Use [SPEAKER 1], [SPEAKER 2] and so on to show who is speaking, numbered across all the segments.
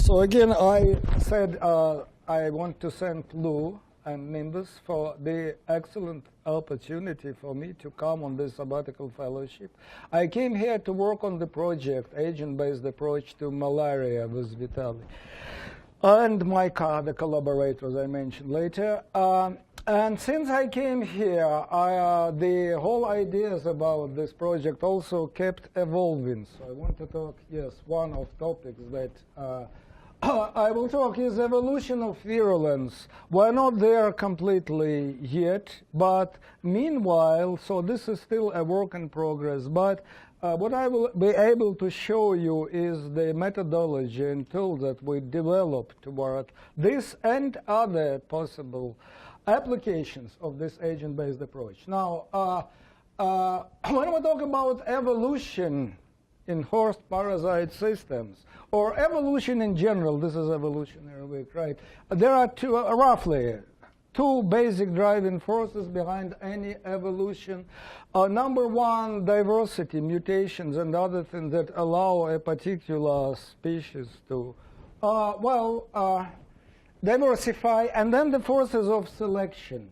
[SPEAKER 1] So again, I said I want to thank Lou and Nimbus for the excellent opportunity for me to come on this sabbatical fellowship. I came here to work on the project, agent-based approach to malaria with Vitaly. And my the collaborators I mentioned later. And since I came here, the whole ideas about this project also kept evolving. So I want to talk, yes, one of topics that I will talk is evolution of virulence. We're not there completely yet, but meanwhile, so this is still a work in progress, but what I will be able to show you is the methodology and tools that we developed toward this and other possible applications of this agent-based approach. Now, when we talk about evolution in host parasite systems, or evolution in general, this is evolutionary week, right? There are roughly two basic driving forces behind any evolution. Number one, diversity, mutations, and other things that allow a particular species to, diversify, and then the forces of selection.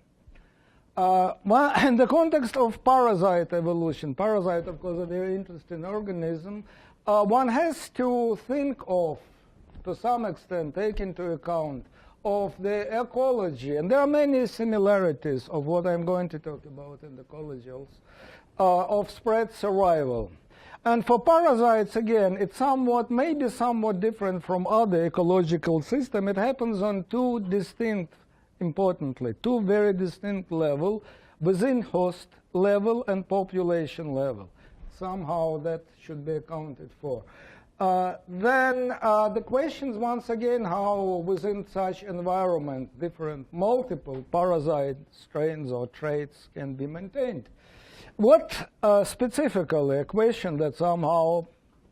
[SPEAKER 1] In the context of parasite evolution, parasite, of course, a very interesting organism, one has to think of, to some extent, take into account of the ecology. And there are many similarities of what I'm going to talk about in the ecology also, of spread survival. And for parasites, again, it's maybe somewhat different from other ecological systems. It happens on two very distinct levels, within host level and population level. Somehow that should be accounted for. Then the questions, once again, how within such environment multiple parasite strains or traits can be maintained. What specifically, a question that somehow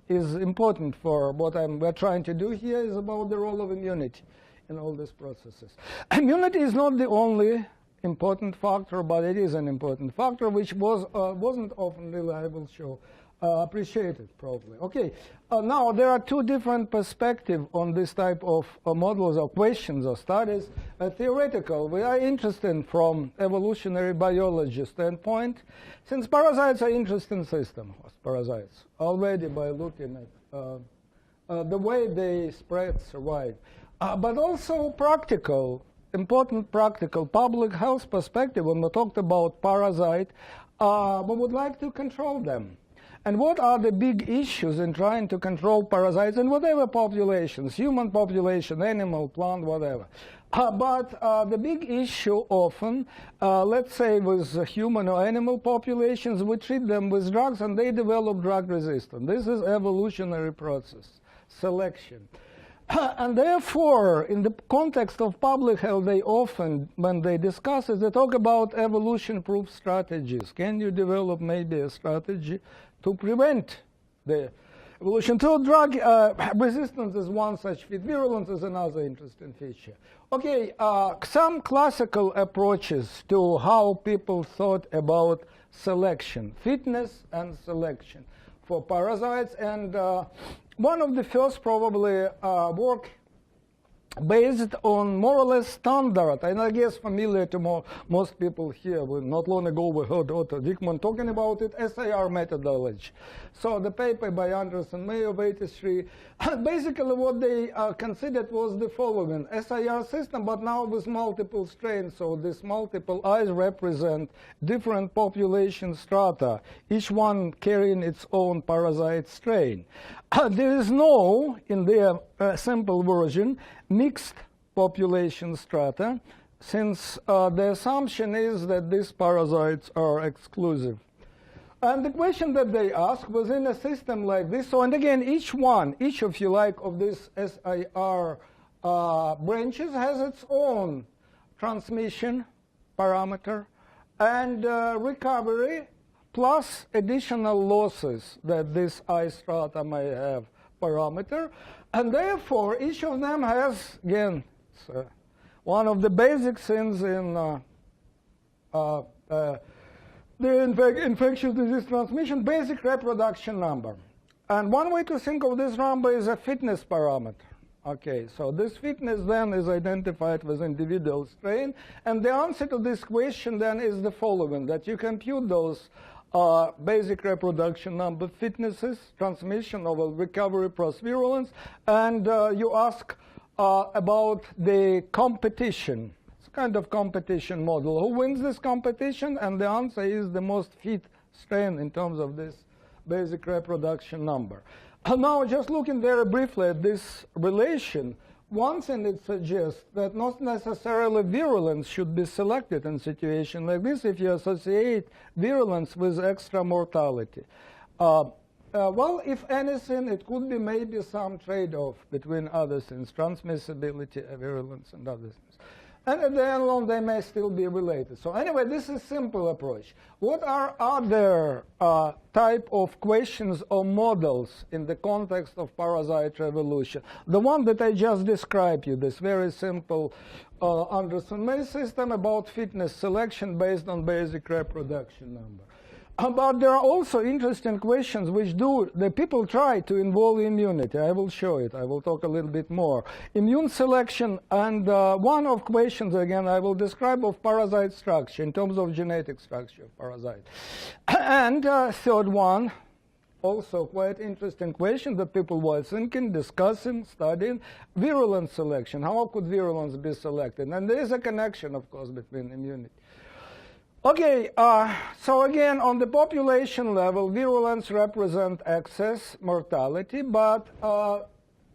[SPEAKER 1] is important for what we're trying to do here is about the role of immunity in all these processes. Immunity is not the only important factor, but it is an important factor which wasn't often really, I will show, appreciated probably. Okay, now there are two different perspectives on this type of models or questions or studies. Theoretical, we are interested from evolutionary biology standpoint, since parasites are interesting system, parasites, already by looking at the way they spread, survive. But also practical, important practical public health perspective. When we talked about parasite, we would like to control them. And what are the big issues in trying to control parasites in whatever populations, human population, animal, plant, whatever. But the big issue often, let's say with human or animal populations, we treat them with drugs and they develop drug resistance. This is evolutionary process, selection. And therefore, in the context of public health, they often, when they discuss it, they talk about evolution-proof strategies. Can you develop maybe a strategy to prevent the evolution? So drug resistance is one such feature. Virulence is another interesting feature. Okay, some classical approaches to how people thought about selection, fitness and selection for parasites. And one of the first probably work based on more or less standard, and I guess familiar to most people here. Not long ago we heard Otto Dickman talking about it, SIR methodology. So the paper by Anderson May of '83, basically what they considered was the following: SIR system, but now with multiple strains. So these multiple eyes represent different population strata, each one carrying its own parasite strain. There is no, in their simple version, mixed population strata, since the assumption is that these parasites are exclusive. And the question that they ask within a system like this, so, and again, each of you like of these SIR branches has its own transmission parameter and recovery, plus additional losses that this eye strata may have parameter. And therefore, each of them has, again, one of the basic things in the infectious disease transmission, basic reproduction number. And one way to think of this number is a fitness parameter. Okay, so this fitness then is identified with individual strain, and the answer to this question then is the following, that you compute those basic reproduction number fitnesses, transmission over recovery plus virulence, and you ask about the competition. It's kind of competition model. Who wins this competition? And the answer is the most fit strain in terms of this basic reproduction number. Now, just looking very briefly at this relation, one thing it suggests that not necessarily virulence should be selected in a situation like this if you associate virulence with extra mortality. Well, if anything, it could be maybe some trade-off between other things, transmissibility, virulence, and other things. And at the end on, they may still be related. So anyway, this is a simple approach. What are other type of questions or models in the context of parasite revolution? The one that I just described you, this very simple Anderson-May system about fitness selection based on basic reproduction number. But there are also interesting questions which the people try to involve immunity. I will show it. I will talk a little bit more. Immune selection, and one of questions, again, I will describe of parasite structure in terms of genetic structure of parasite. And third one, also quite interesting question that people were thinking, discussing, studying, virulence selection. How could virulence be selected? And there is a connection, of course, between immunity. Okay, so again, on the population level, virulence represents excess mortality, but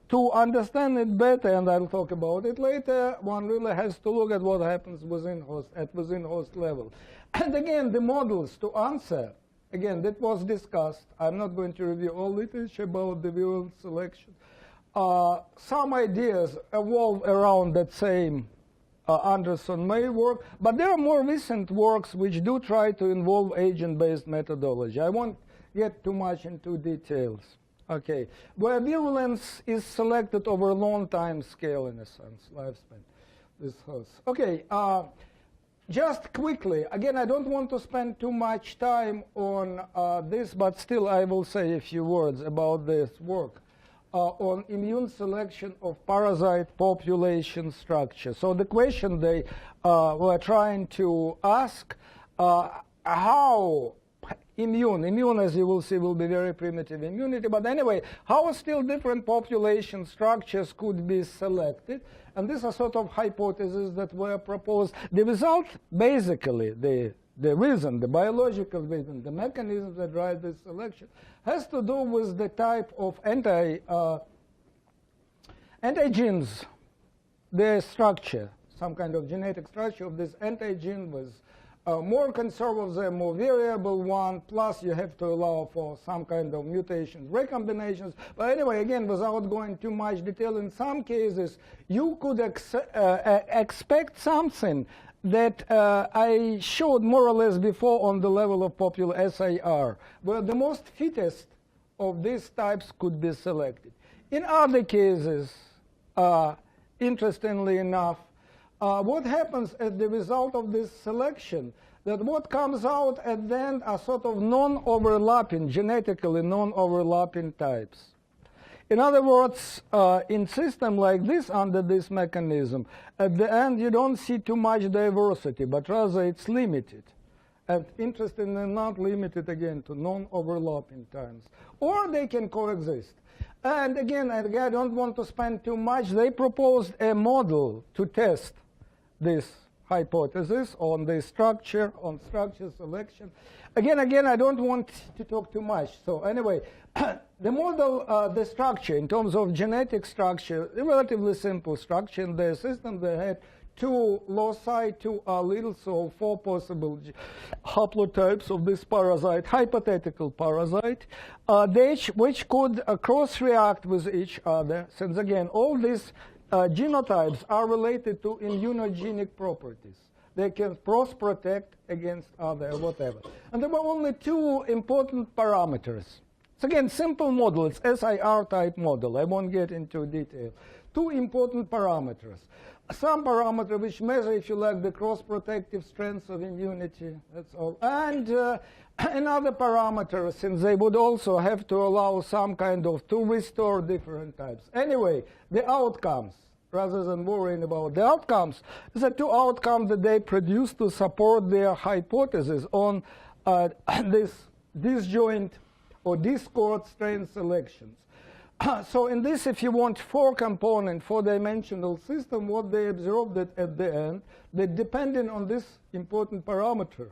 [SPEAKER 1] to understand it better, and I'll talk about it later, one really has to look at what happens within host level. And again, the models to answer, again, that was discussed. I'm not going to review all literature about the virulence selection. Some ideas evolve around that same Anderson-May work, but there are more recent works which do try to involve agent-based methodology. I won't get too much into details. Okay, where virulence is selected over a long time scale, in a sense, lifespan, this host. Okay, just quickly, again, I don't want to spend too much time on this, but still I will say a few words about this work. On immune selection of parasite population structure. So the question they were trying to ask, how immune, as you will see, will be very primitive immunity, but anyway, how still different population structures could be selected? And these are sort of hypotheses that were proposed. The result, basically, the reason, the biological reason, the mechanism that drive this selection has to do with the type of antigens, their structure, some kind of genetic structure of this antigen was more conservative, more variable one, plus you have to allow for some kind of mutations, recombinations. But anyway, again, without going too much detail, in some cases, you could expect something that I showed more or less before on the level of popular SIR, where the most fittest of these types could be selected. In other cases, interestingly enough, what happens as the result of this selection, that what comes out at the end are sort of non-overlapping, genetically non-overlapping types. In other words, in system like this, under this mechanism, at the end you don't see too much diversity, but rather it's limited. And interestingly not limited, again, to non-overlapping times. Or they can coexist. And again, I don't want to spend too much. They proposed a model to test this hypothesis on the structure, on structure selection. Again, I don't want to talk too much. So anyway, the model, the structure in terms of genetic structure, a relatively simple structure. In the system, they had two loci, two alleles, so four possible haplotypes of this parasite, hypothetical parasite, which could cross-react with each other, since again, all these genotypes are related to immunogenic properties. They can cross-protect against other whatever. And there were only two important parameters. It's again, simple model. It's SIR type model. I won't get into detail. Two important parameters. some parameter which measure, if you like, the cross-protective strength of immunity. That's all. And another parameter, since they would also have to allow some kind of to restore different types. Anyway, the outcomes, rather than worrying about the outcomes, the two outcomes that they produce to support their hypothesis on this disjoint or discord strain selections. So in this, if you want four-component, four-dimensional system, what they observed that at the end, that depending on this important parameter,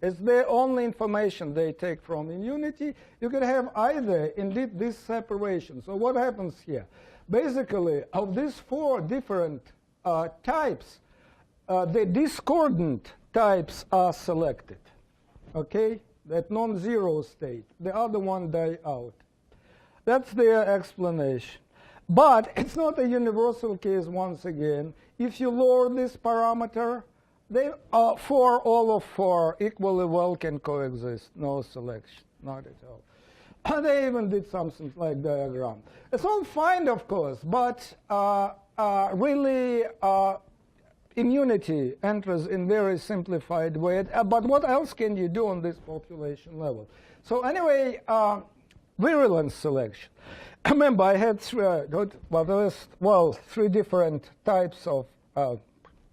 [SPEAKER 1] as the only information they take from immunity, you can have either indeed this separation. So what happens here? Basically, of these four different types, the discordant types are selected. Okay? That non-zero state. The other one die out. That's their explanation. But it's not a universal case once again. If you lower this parameter, they for all of four equally well can coexist. No selection, not at all. They even did something like diagram. It's all fine, of course, but really immunity enters in very simplified way. But what else can you do on this population level? So anyway, virulence selection. Remember, I had three different types of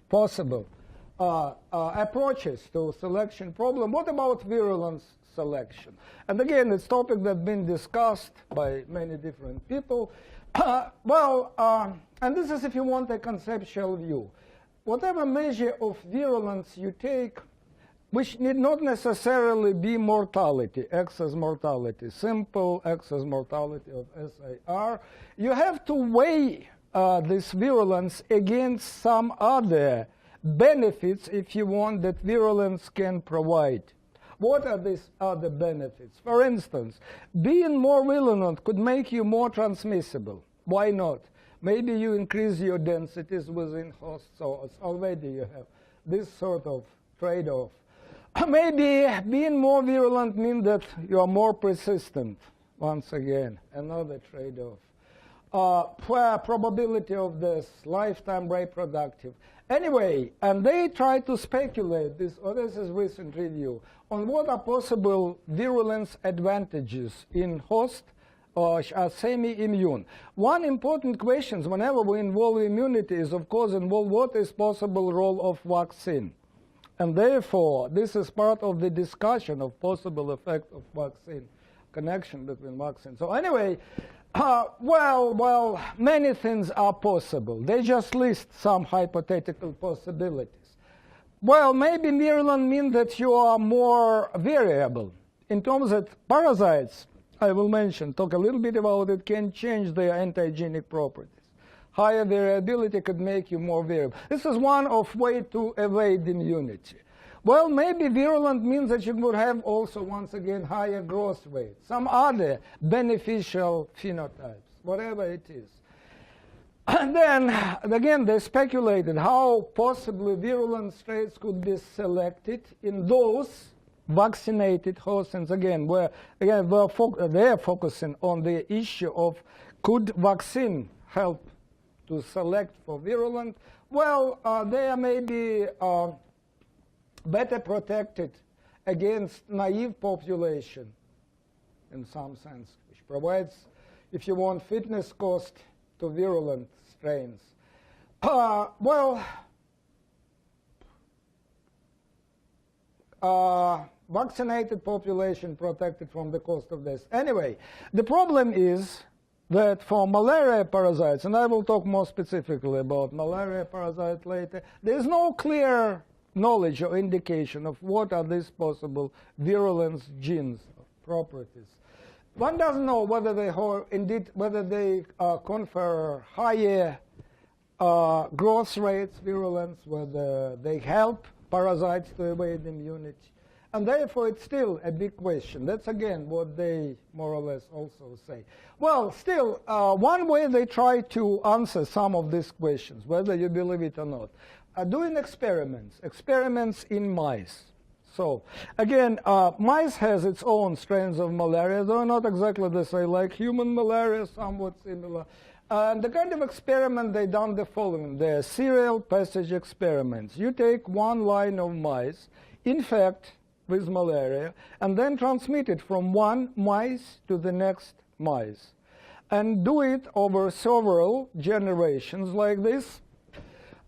[SPEAKER 1] possible approaches to selection problem. What about virulence selection? And again, it's a topic that's been discussed by many different people. And this is if you want a conceptual view. Whatever measure of virulence you take, which need not necessarily be mortality, excess mortality, simple excess mortality of SIR, you have to weigh this virulence against some other benefits, if you want, that virulence can provide. What are these other benefits? For instance, being more virulent could make you more transmissible. Why not? Maybe you increase your densities within hosts, so already you have this sort of trade-off. Maybe being more virulent means that you are more persistent. Once again, another trade-off. Probability of this, lifetime reproductive. Anyway, and they try to speculate, this is recent review, on what are possible virulence advantages in host or semi-immune. One important question whenever we involve immunity is, of course, involve what is possible role of vaccine. And therefore, this is part of the discussion of possible effect of vaccine, connection between vaccines. So anyway, many things are possible. They just list some hypothetical possibilities. Well, maybe virulent means that you are more variable. In terms of parasites, I will talk a little bit about it, can change their antigenic properties. Higher variability could make you more variable. This is one of ways to evade immunity. Well, maybe virulent means that you would have also, once again, higher growth rate, some other beneficial phenotypes, whatever it is. And then, again, they speculated how possibly virulent strains could be selected in those vaccinated hosts. And again, they're focusing on the issue of could vaccine help to select for virulent. Well, they are maybe better protected against naive population in some sense, which provides, if you want, fitness cost to virulent strains. Vaccinated population protected from the cost of this. Anyway, the problem is that for malaria parasites, and I will talk more specifically about malaria parasites later, there is no clear knowledge or indication of what are these possible virulence genes, properties. One doesn't know whether they confer higher growth rates, virulence, whether they help parasites to evade immunity. And therefore, it's still a big question. That's, again, what they more or less also say. Well, still, one way they try to answer some of these questions, whether you believe it or not, are doing experiments in mice. So, again, mice has its own strains of malaria. They're not exactly the same, like human malaria, somewhat similar. And the kind of experiment they done the following. They're serial passage experiments. You take one line of mice, infect with malaria, and then transmit it from one mice to the next mice. And do it over several generations like this.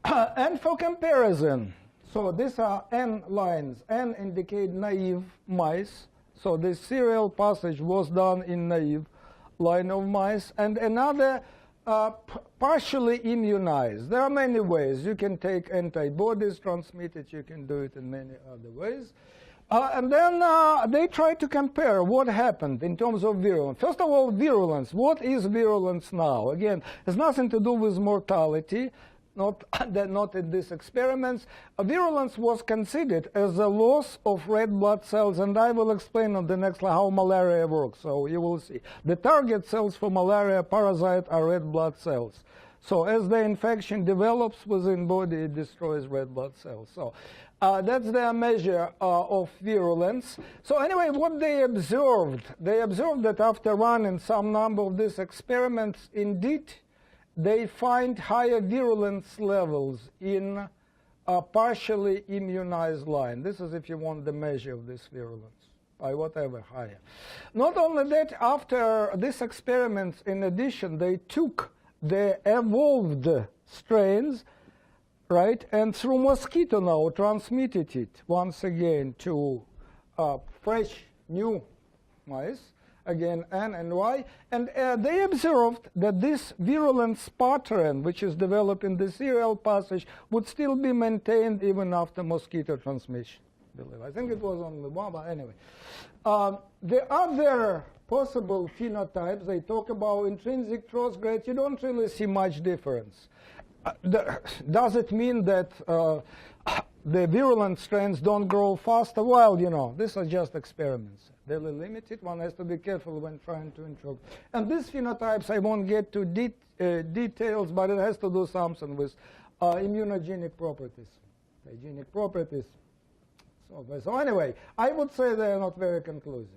[SPEAKER 1] And for comparison, so these are N lines. N indicate naive mice. So this serial passage was done in naive line of mice. And another partially immunized. There are many ways. You can take antibodies, transmit it. You can do it in many other ways. And then they try to compare what happened in terms of virulence. First of all, virulence. What is virulence now? Again, it has nothing to do with mortality. Not in these experiments. Virulence was considered as a loss of red blood cells, and I will explain on the next slide how malaria works, so you will see. The target cells for malaria parasite are red blood cells. So as the infection develops within body, it destroys red blood cells. So that's their measure of virulence. So anyway, what they observed that after running some number of these experiments, indeed, they find higher virulence levels in a partially immunized line. This is if you want the measure of this virulence, by whatever higher. Not only that, after these experiments, in addition, they took the evolved strains, right, and through mosquito now transmitted it once again to fresh new mice. Again, N and Y, and they observed that this virulence pattern, which is developed in the serial passage, would still be maintained even after mosquito transmission. I think it was on the one, but anyway. The other possible phenotypes, they talk about intrinsic growth rate. You don't really see much difference. Does it mean that the virulent strains don't grow faster? Well, you know, these are just experiments. They're limited. One has to be careful when trying to interpret. And these phenotypes, I won't get to details, but it has to do something with immunogenic properties, hygienic properties. So anyway, I would say they are not very conclusive.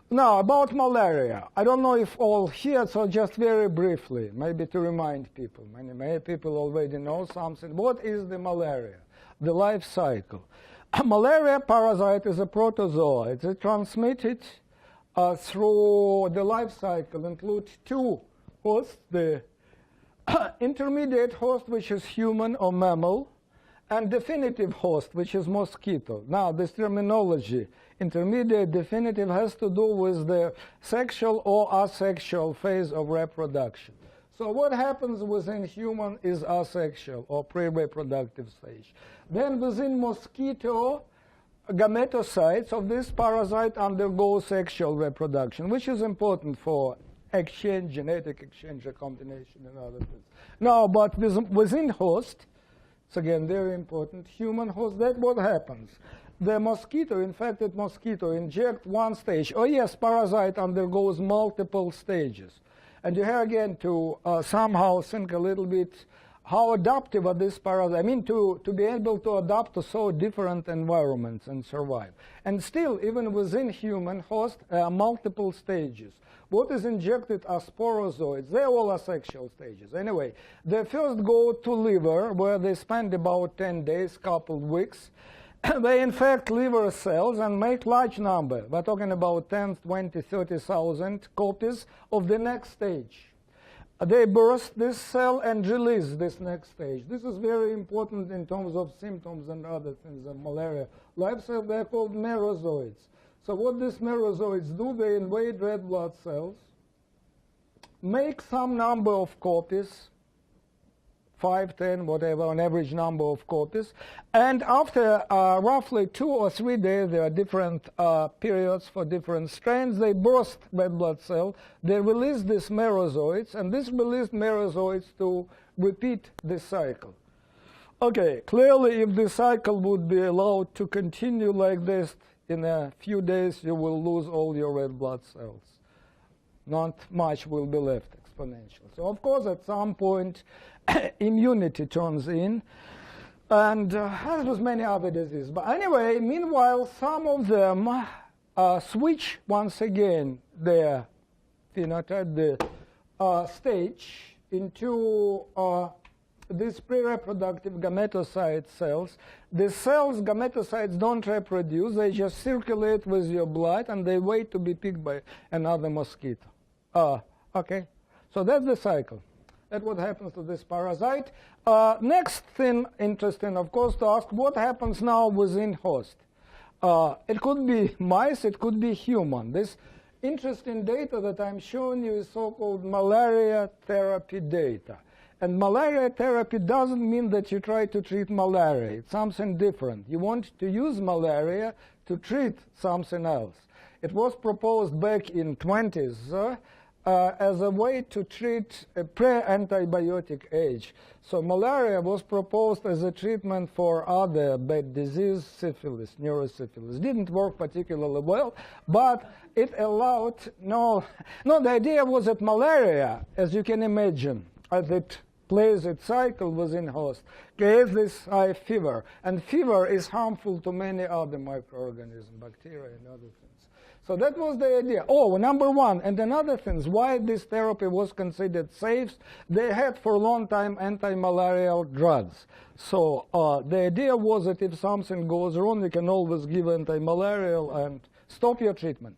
[SPEAKER 1] Now, about malaria. I don't know if all here, so just very briefly, maybe to remind people. Many people already know something. What is the malaria? The life cycle. Malaria parasite is a protozoa. It's transmitted through the life cycle, includes two hosts, the intermediate host, which is human or mammal, and definitive host, which is mosquito. Now, this terminology, intermediate, definitive, has to do with the sexual or asexual phase of reproduction. So what happens within human is asexual or pre-reproductive stage. Then within mosquito, gametocytes of this parasite undergo sexual reproduction, which is important for exchange, genetic exchange, recombination, and other things. Now, but within host, it's again very important, human host, that's what happens. The mosquito, infected mosquito, inject one stage. Oh yes, parasite undergoes multiple stages. And you have again to somehow think a little bit how adaptive are these parasites. I mean, to be able to adapt to so different environments and survive. And still, even within human host, multiple stages. What is injected are sporozoids. They're all asexual stages. Anyway, they first go to liver, where they spend about 10 days, couple weeks. They infect liver cells and make large number. We're talking about 10, 20, 30,000 copies of the next stage. They burst this cell and release this next stage. This is very important in terms of symptoms and other things of malaria. Life cells, they're called merozoids. So what these merozoids do, they invade red blood cells, make some number of copies, 5, 10, whatever, an average number of copies. And after roughly 2 or 3 days, there are different periods for different strains, they burst red blood cell, they release these merozoids, and these released merozoids to repeat this cycle. Okay, clearly if the cycle would be allowed to continue like this, in a few days you will lose all your red blood cells. Not much will be left exponentially. So of course at some point immunity turns in, and as with many other diseases. But anyway, meanwhile, some of them switch once again their phenotype, the stage, into these pre-reproductive gametocyte cells. The cells, gametocytes, don't reproduce. They just circulate with your blood, and they wait to be picked by another mosquito. Okay, so that's the cycle. That's what happens to this parasite. Next thing interesting, of course, to ask what happens now within host. It could be mice, it could be human. This interesting data that I'm showing you is so-called malaria therapy data. And malaria therapy doesn't mean that you try to treat malaria. It's something different. You want to use malaria to treat something else. It was proposed back in 20s as a way to treat a pre-antibiotic age. So malaria was proposed as a treatment for other bad disease, syphilis, neurosyphilis. Didn't work particularly well, but it allowed, the idea was that malaria, as you can imagine, as it plays its cycle within host, creates this high fever. And fever is harmful to many other microorganisms, bacteria and other things. So that was the idea. Oh, number one, and another thing, why this therapy was considered safe, they had for a long time anti-malarial drugs. So the idea was that if something goes wrong, you can always give anti-malarial and stop your treatment.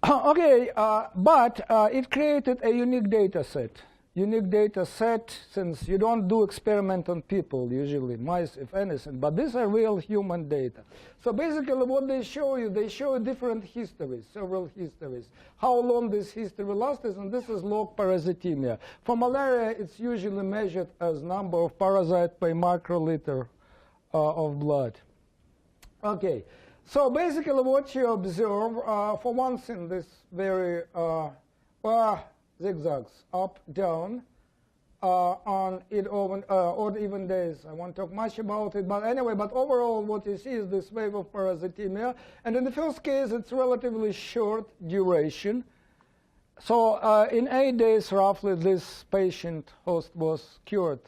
[SPEAKER 1] Okay, but it created a unique data set. Unique data set, since you don't do experiment on people, usually mice, if anything, but these are real human data. So basically what they show different histories, several histories, how long this history lasts, and this is log parasitemia. For malaria, it's usually measured as number of parasites per microliter of blood. Okay, so basically what you observe, for one thing, this very zigzags up, down, on odd even days. I won't talk much about it, but anyway, but overall what you see is this wave of parasitemia. And in the first case, it's relatively short duration. So in 8 days, roughly, this patient host was cured.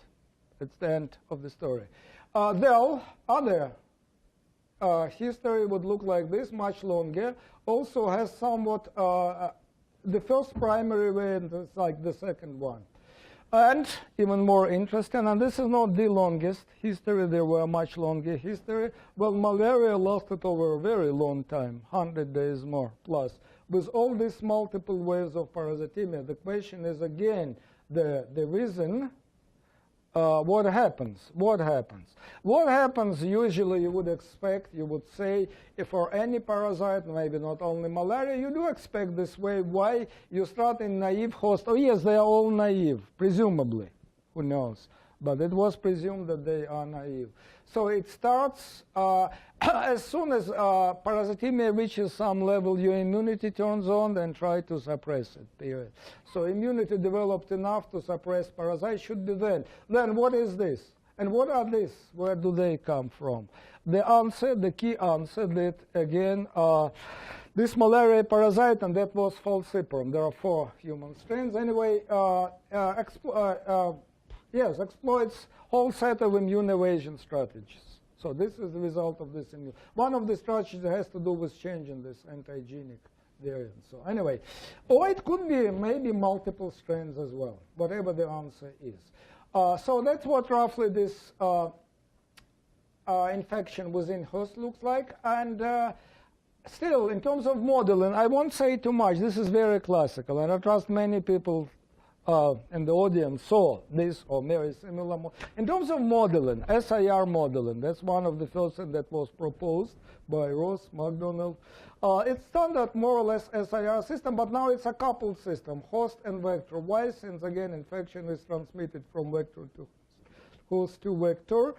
[SPEAKER 1] It's the end of the story. Though other history would look like this, much longer, also has somewhat the first primary variant is like the second one. And even more interesting, and this is not the longest history, there were much longer history. Well, malaria lasted over a very long time, 100 days more plus. With all these multiple waves of parasitemia, the question is again, the reason, what happens? What happens? What happens usually you would expect, you would say, if for any parasite, maybe not only malaria, you do expect this way. Why? You start in naive host. Oh yes, they are all naive, presumably. Who knows? But it was presumed that they are naive. So it starts, as soon as parasitemia reaches some level, your immunity turns on and try to suppress it, period. So immunity developed enough to suppress parasites should be then. Then what is this? And what are these? Where do they come from? The answer, the key answer, that again, this malaria parasite, and that was falciparum. There are 4 human strains. Anyway, exploits whole set of immune evasion strategies. So this is the result of this immune. One of the strategies has to do with changing this antigenic variant. So anyway, or it could be maybe multiple strains as well, whatever the answer is. So that's what roughly this infection within host looks like. And still, in terms of modeling, I won't say too much. This is very classical, and I trust many people in the audience saw this or very similar. In terms of modeling, SIR modeling, that's one of the first things that was proposed by Ross, McDonald. It's standard, more or less, SIR system, but now it's a coupled system, host and vector. Why? Since, again, infection is transmitted from vector to host to vector.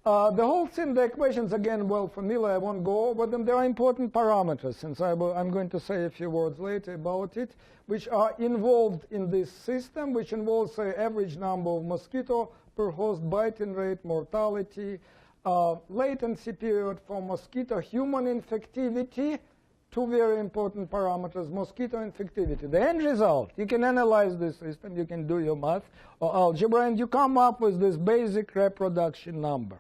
[SPEAKER 1] The whole thing, the equations, again, well familiar. I won't go over them. There are important parameters, since I'm going to say a few words later about it, which are involved in this system, which involves the average number of mosquito per host, biting rate, mortality, latency period for mosquito, human infectivity, 2 very important parameters, mosquito infectivity. The end result, you can analyze this system, you can do your math or algebra, and you come up with this basic reproduction number,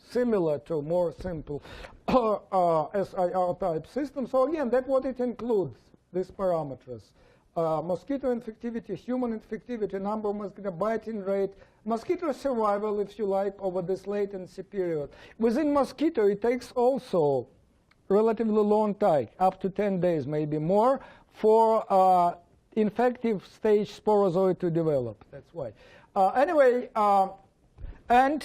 [SPEAKER 1] similar to more simple SIR type system. So again, that's what it includes, these parameters. mosquito infectivity, human infectivity, number of mosquito biting rate, mosquito survival, if you like, over this latency period. Within mosquito, it takes also relatively long time, up to 10 days, maybe more, for infective stage sporozoid to develop. That's why. Anyway, and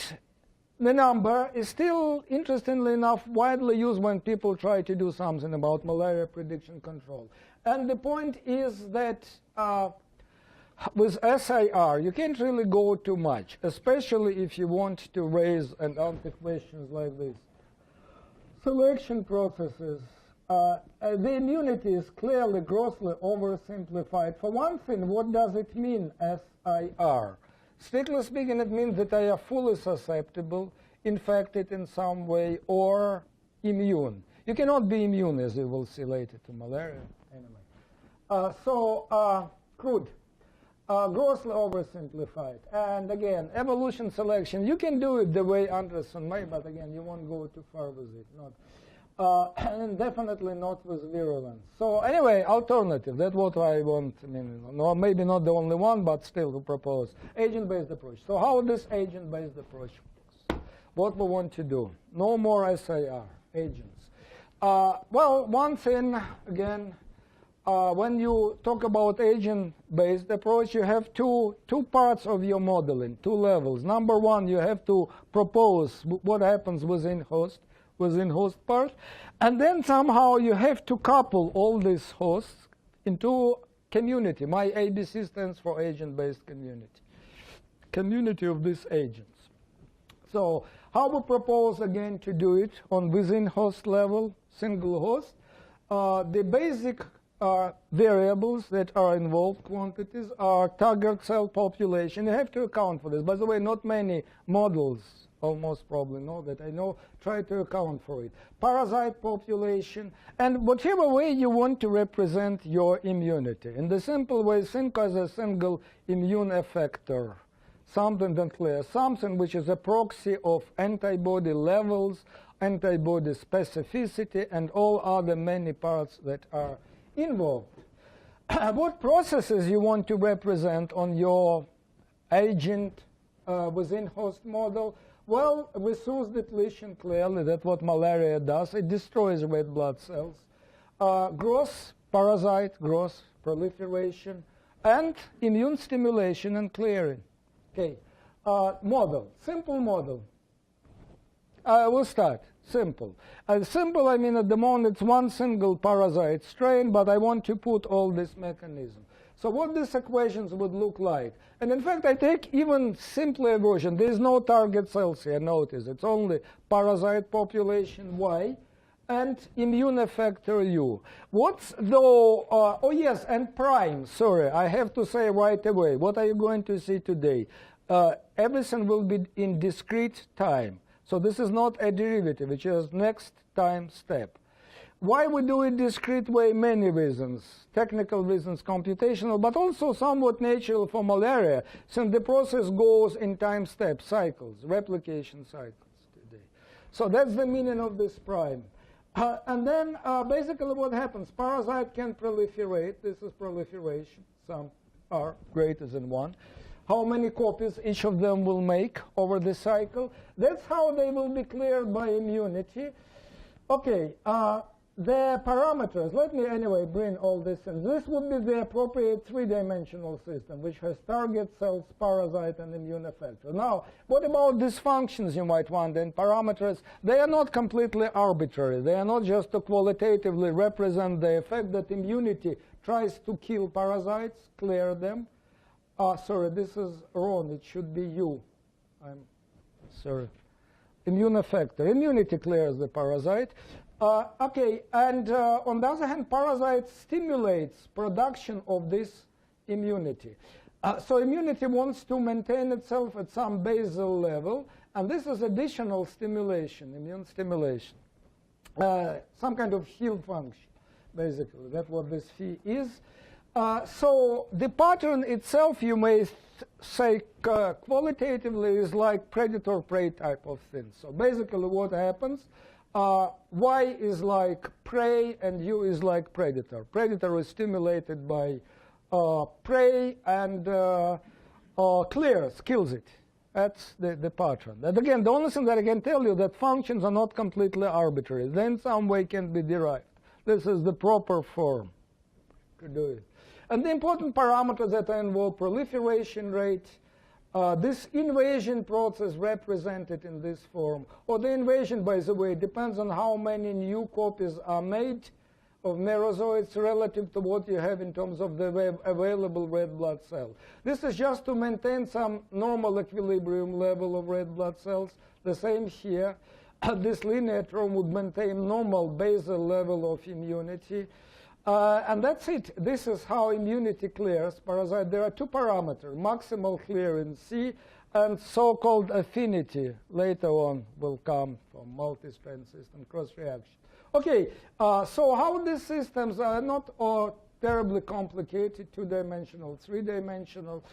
[SPEAKER 1] the number is still, interestingly enough, widely used when people try to do something about malaria prediction control. And the point is that with SIR, you can't really go too much, especially if you want to raise and answer questions like this. Selection processes. The immunity is clearly grossly oversimplified. For one thing, what does it mean, SIR? Strictly speaking, it means that I am fully susceptible, infected in some way, or immune. You cannot be immune, as you will see later, to malaria. Anyway, crude, grossly oversimplified. And again, evolution selection, you can do it the way Anderson made, but again, you won't go too far with it. And definitely not with virulence. So anyway, alternative, that's what I want, I mean, no, maybe not the only one, but still to propose. Agent-based approach. So how this agent-based approach works? What we want to do? No more SIR, agents. Well, one thing, again, when you talk about agent-based approach, you have two parts of your modeling, two levels. Number one, you have to propose what happens within host part, and then somehow you have to couple all these hosts into community. My ABC stands for agent-based community of these agents. So how we propose again to do it on within host level, single host. The basic variables that are involved, quantities, are target cell population. You have to account for this. By the way, not many models, almost probably know that I know, try to account for it. Parasite population, and whatever way you want to represent your immunity. In the simple way, think as a single immune effector, something that clear, something which is a proxy of antibody levels, antibody specificity, and all other many parts that are involved. What processes you want to represent on your agent within host model? Well, resource depletion, clearly, that's what malaria does. It destroys red blood cells. Gross parasite, gross proliferation, and immune stimulation and clearing. Okay, model, simple model. We'll start, simple. Simple, I mean, at the moment, it's one single parasite strain, but I want to put all this mechanism. So what these equations would look like. And in fact, I take even simpler version. There is no target cells here, notice. It's only parasite population Y and immune effector U. What's though, oh yes, and prime, sorry, I have to say right away. What are you going to see today? Everything will be in discrete time. So this is not a derivative, which is next time step. Why we do it discrete way? Many reasons. Technical reasons, computational, but also somewhat natural for malaria, since the process goes in time steps, cycles, replication cycles today. So that's the meaning of this prime. And then basically what happens, parasite can proliferate. This is proliferation. Some are greater than one. How many copies each of them will make over the cycle. That's how they will be cleared by immunity. Okay. The parameters, let me anyway bring all this in. This would be the appropriate three-dimensional system, which has target cells, parasite, and immune effector. Now, what about these functions, you might wonder, and parameters? They are not completely arbitrary. They are not just to qualitatively represent the effect that immunity tries to kill parasites, clear them. Sorry, this is wrong. It should be U. I'm sorry. Immune effector. Immunity clears the parasite. Okay, and on the other hand, parasite stimulates production of this immunity. So immunity wants to maintain itself at some basal level, and this is additional stimulation, immune stimulation. Some kind of heal function, basically. That's what this phi is. So the pattern itself, you may say qualitatively, is like predator-prey type of thing. So basically what happens, Y is like prey and U is like predator. Predator is stimulated by prey and clears, kills it. That's the pattern. And again, the only thing that I can tell you that functions are not completely arbitrary. They in some way can be derived. This is the proper form to do it. And the important parameters that involve proliferation rate, this invasion process represented in this form, or the invasion, by the way, depends on how many new copies are made of merozoites relative to what you have in terms of the available red blood cell. This is just to maintain some normal equilibrium level of red blood cells. The same here. This linear term would maintain normal basal level of immunity. And that's it. This is how immunity clears parasite. There are two parameters, maximal clearance C and so-called affinity. Later on will come from multi-strain system cross-reaction. OK, so how these systems are not terribly complicated, two-dimensional, three-dimensional.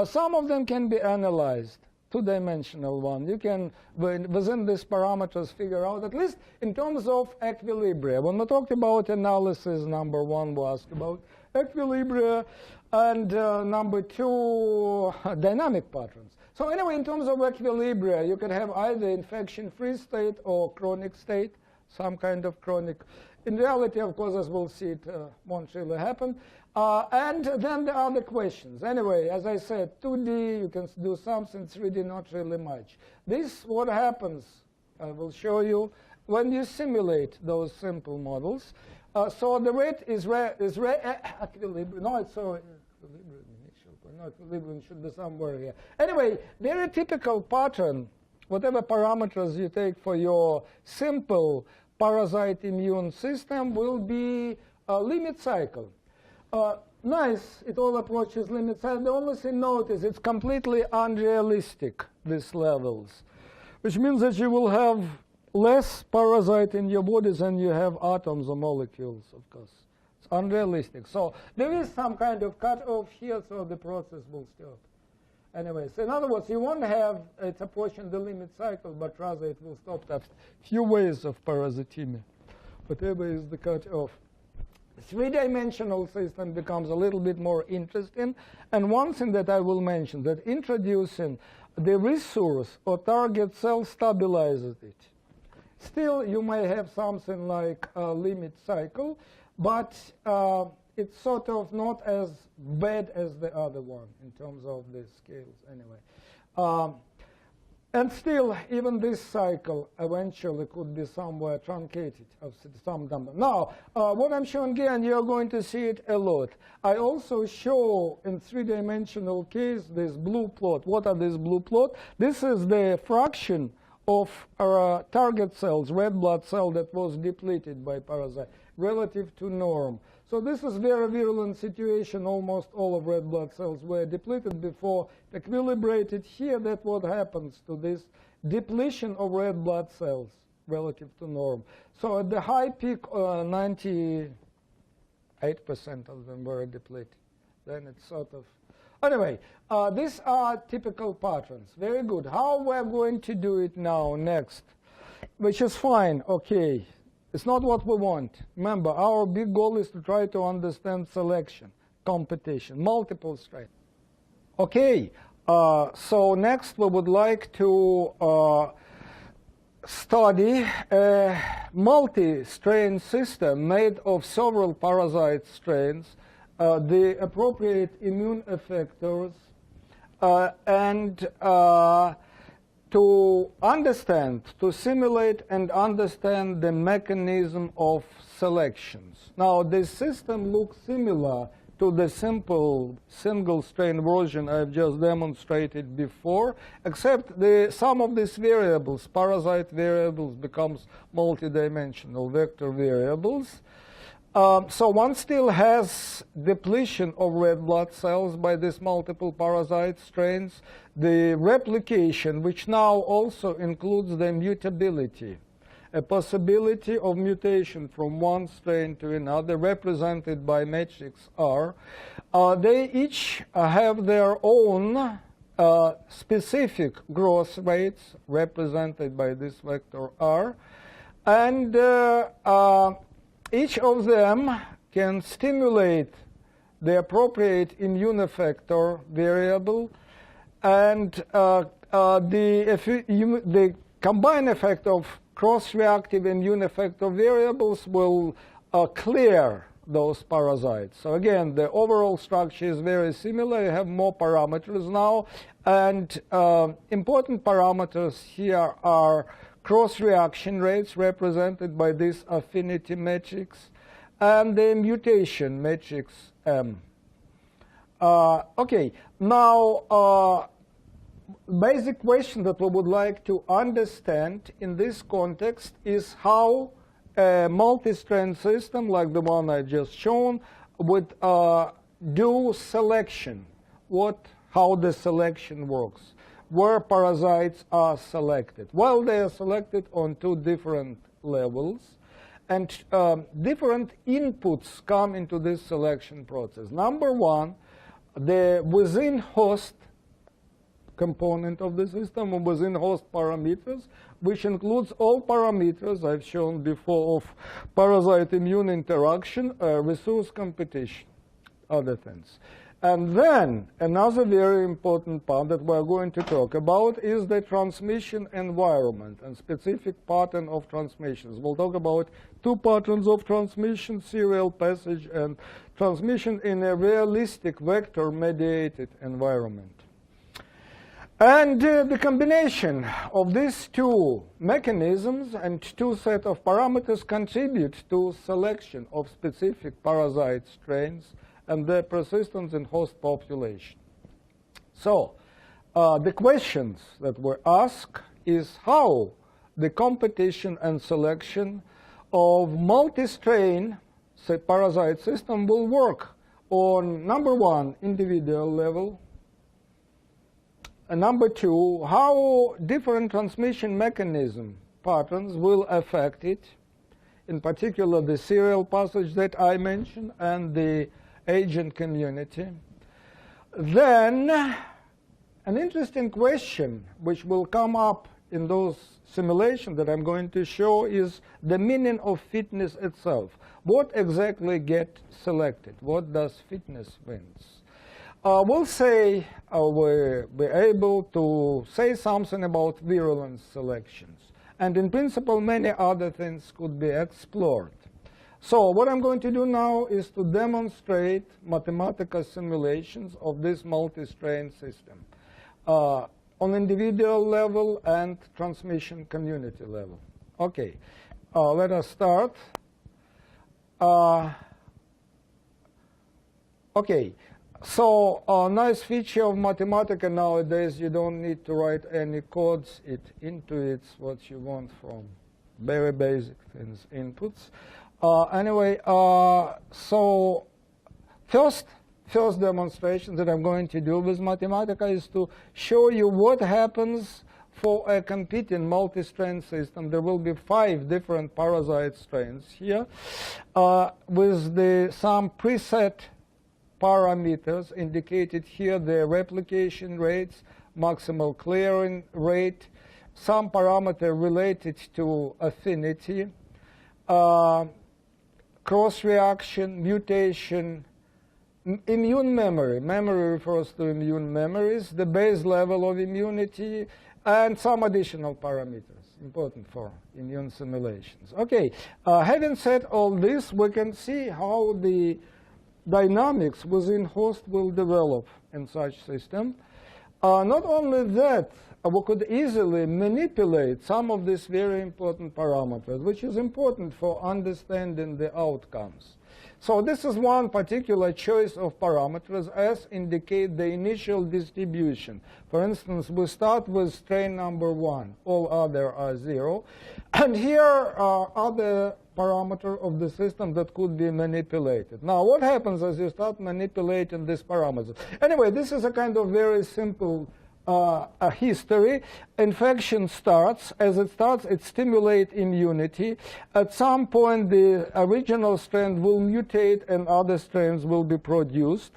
[SPEAKER 1] Some of them can be analyzed, two-dimensional one. You can, within these parameters, figure out, at least in terms of equilibria. When we talked about analysis, number one, we asked about equilibria, and number two, dynamic patterns. So anyway, in terms of equilibria, you can have either infection-free state or chronic state, some kind of chronic. In reality, of course, as we'll see, it won't really happen. And then the other questions. Anyway, as I said, 2D, you can do something, 3D, not really much. This, what happens, I will show you, when you simulate those simple models. So the rate is equilibrium. No, it's so equilibrium. No, equilibrium should be somewhere here. Anyway, very typical pattern, whatever parameters you take for your simple parasite immune system will be a limit cycle. Nice, it all approaches limit cycle. The only thing note is it's completely unrealistic, these levels, which means that you will have less parasite in your body than you have atoms or molecules, of course. It's unrealistic. So there is some kind of cutoff here, so the process will stop. Anyway, so in other words, you won't have it's approaching the limit cycle, but rather it will stop at few ways of parasitemia. Whatever is the cutoff. Three-dimensional system becomes a little bit more interesting. And one thing that I will mention, that introducing the resource or target cell stabilizes it. Still, you may have something like a limit cycle, but it's sort of not as bad as the other one in terms of the scales anyway. And still, even this cycle eventually could be somewhere truncated of some number. Now, what I'm showing again, you're going to see it a lot. I also show in three-dimensional case this blue plot. What are these blue plot? This is the fraction of our target cells, red blood cell that was depleted by parasite relative to norm. So this is very virulent situation. Almost all of red blood cells were depleted before equilibrated. Here, that's what happens to this depletion of red blood cells relative to norm. So at the high peak, 98% of them were depleted. Then it's sort of... Anyway, these are typical patterns. Very good. How we're going to do it now, next, which is fine, OK. It's not what we want. Remember, our big goal is to try to understand selection, competition, multiple strain. OK, so next we would like to study a multi-strain system made of several parasite strains, the appropriate immune effectors, and to understand, to simulate and understand the mechanism of selections. Now, this system looks similar to the simple single-strain version I've just demonstrated before, except some of these variables, parasite variables, becomes multidimensional vector variables. So one still has depletion of red blood cells by these multiple parasite strains, the replication, which now also includes the mutability, a possibility of mutation from one strain to another, represented by matrix R. They each have their own specific growth rates, represented by this vector R, and each of them can stimulate the appropriate immune effector variable, and the combined effect of cross-reactive immune effector variables will clear those parasites. So again, the overall structure is very similar. You have more parameters now, and important parameters here are cross-reaction rates represented by this affinity matrix, and the mutation matrix M. Okay, now basic question that we would like to understand in this context is how a multi-strain system like the one I just shown would do selection. How the selection works, where parasites are selected. Well, they are selected on two different levels, and different inputs come into this selection process. Number one, the within host component of the system, or within host parameters, which includes all parameters I've shown before of parasite-immune interaction, resource competition, other things. And then another very important part that we're going to talk about is the transmission environment and specific pattern of transmissions. We'll talk about two patterns of transmission, serial passage and transmission in a realistic vector-mediated environment. And the combination of these two mechanisms and two sets of parameters contribute to selection of specific parasite strains and their persistence in host population. So the questions that were asked is how the competition and selection of multi-strain parasite system will work on, number one, individual level, and number two, how different transmission mechanism patterns will affect it, in particular the serial passage that I mentioned and the agent community. Then an interesting question which will come up in those simulations that I'm going to show is the meaning of fitness itself. What exactly gets selected? What does fitness wins? We'll say we're able to say something about virulence selections. And in principle, many other things could be explored. So what I'm going to do now is to demonstrate mathematical simulations of this multi-strain system on individual level and transmission community level. Okay, let us start. Okay, so a nice feature of Mathematica nowadays, you don't need to write any codes. It intuits what you want from very basic things, inputs. Anyway, so first demonstration that I'm going to do with Mathematica is to show you what happens for a competing multi-strain system. There will be 5 different parasite strains here with some preset parameters indicated here, the replication rates, maximal clearing rate, some parameter related to affinity, cross-reaction, mutation, immune memory. Memory refers to immune memories, the base level of immunity, and some additional parameters important for immune simulations. Okay, having said all this, we can see how the dynamics within host will develop in such system. Not only that, we could easily manipulate some of these very important parameters, which is important for understanding the outcomes. So this is one particular choice of parameters as indicate the initial distribution. For instance, we start with strain number 1. All other are 0. And here are other parameters of the system that could be manipulated. Now, what happens as you start manipulating these parameters? Anyway, this is a kind of very simple a history. Infection starts. As it starts, it stimulates immunity. At some point, the original strain will mutate and other strains will be produced.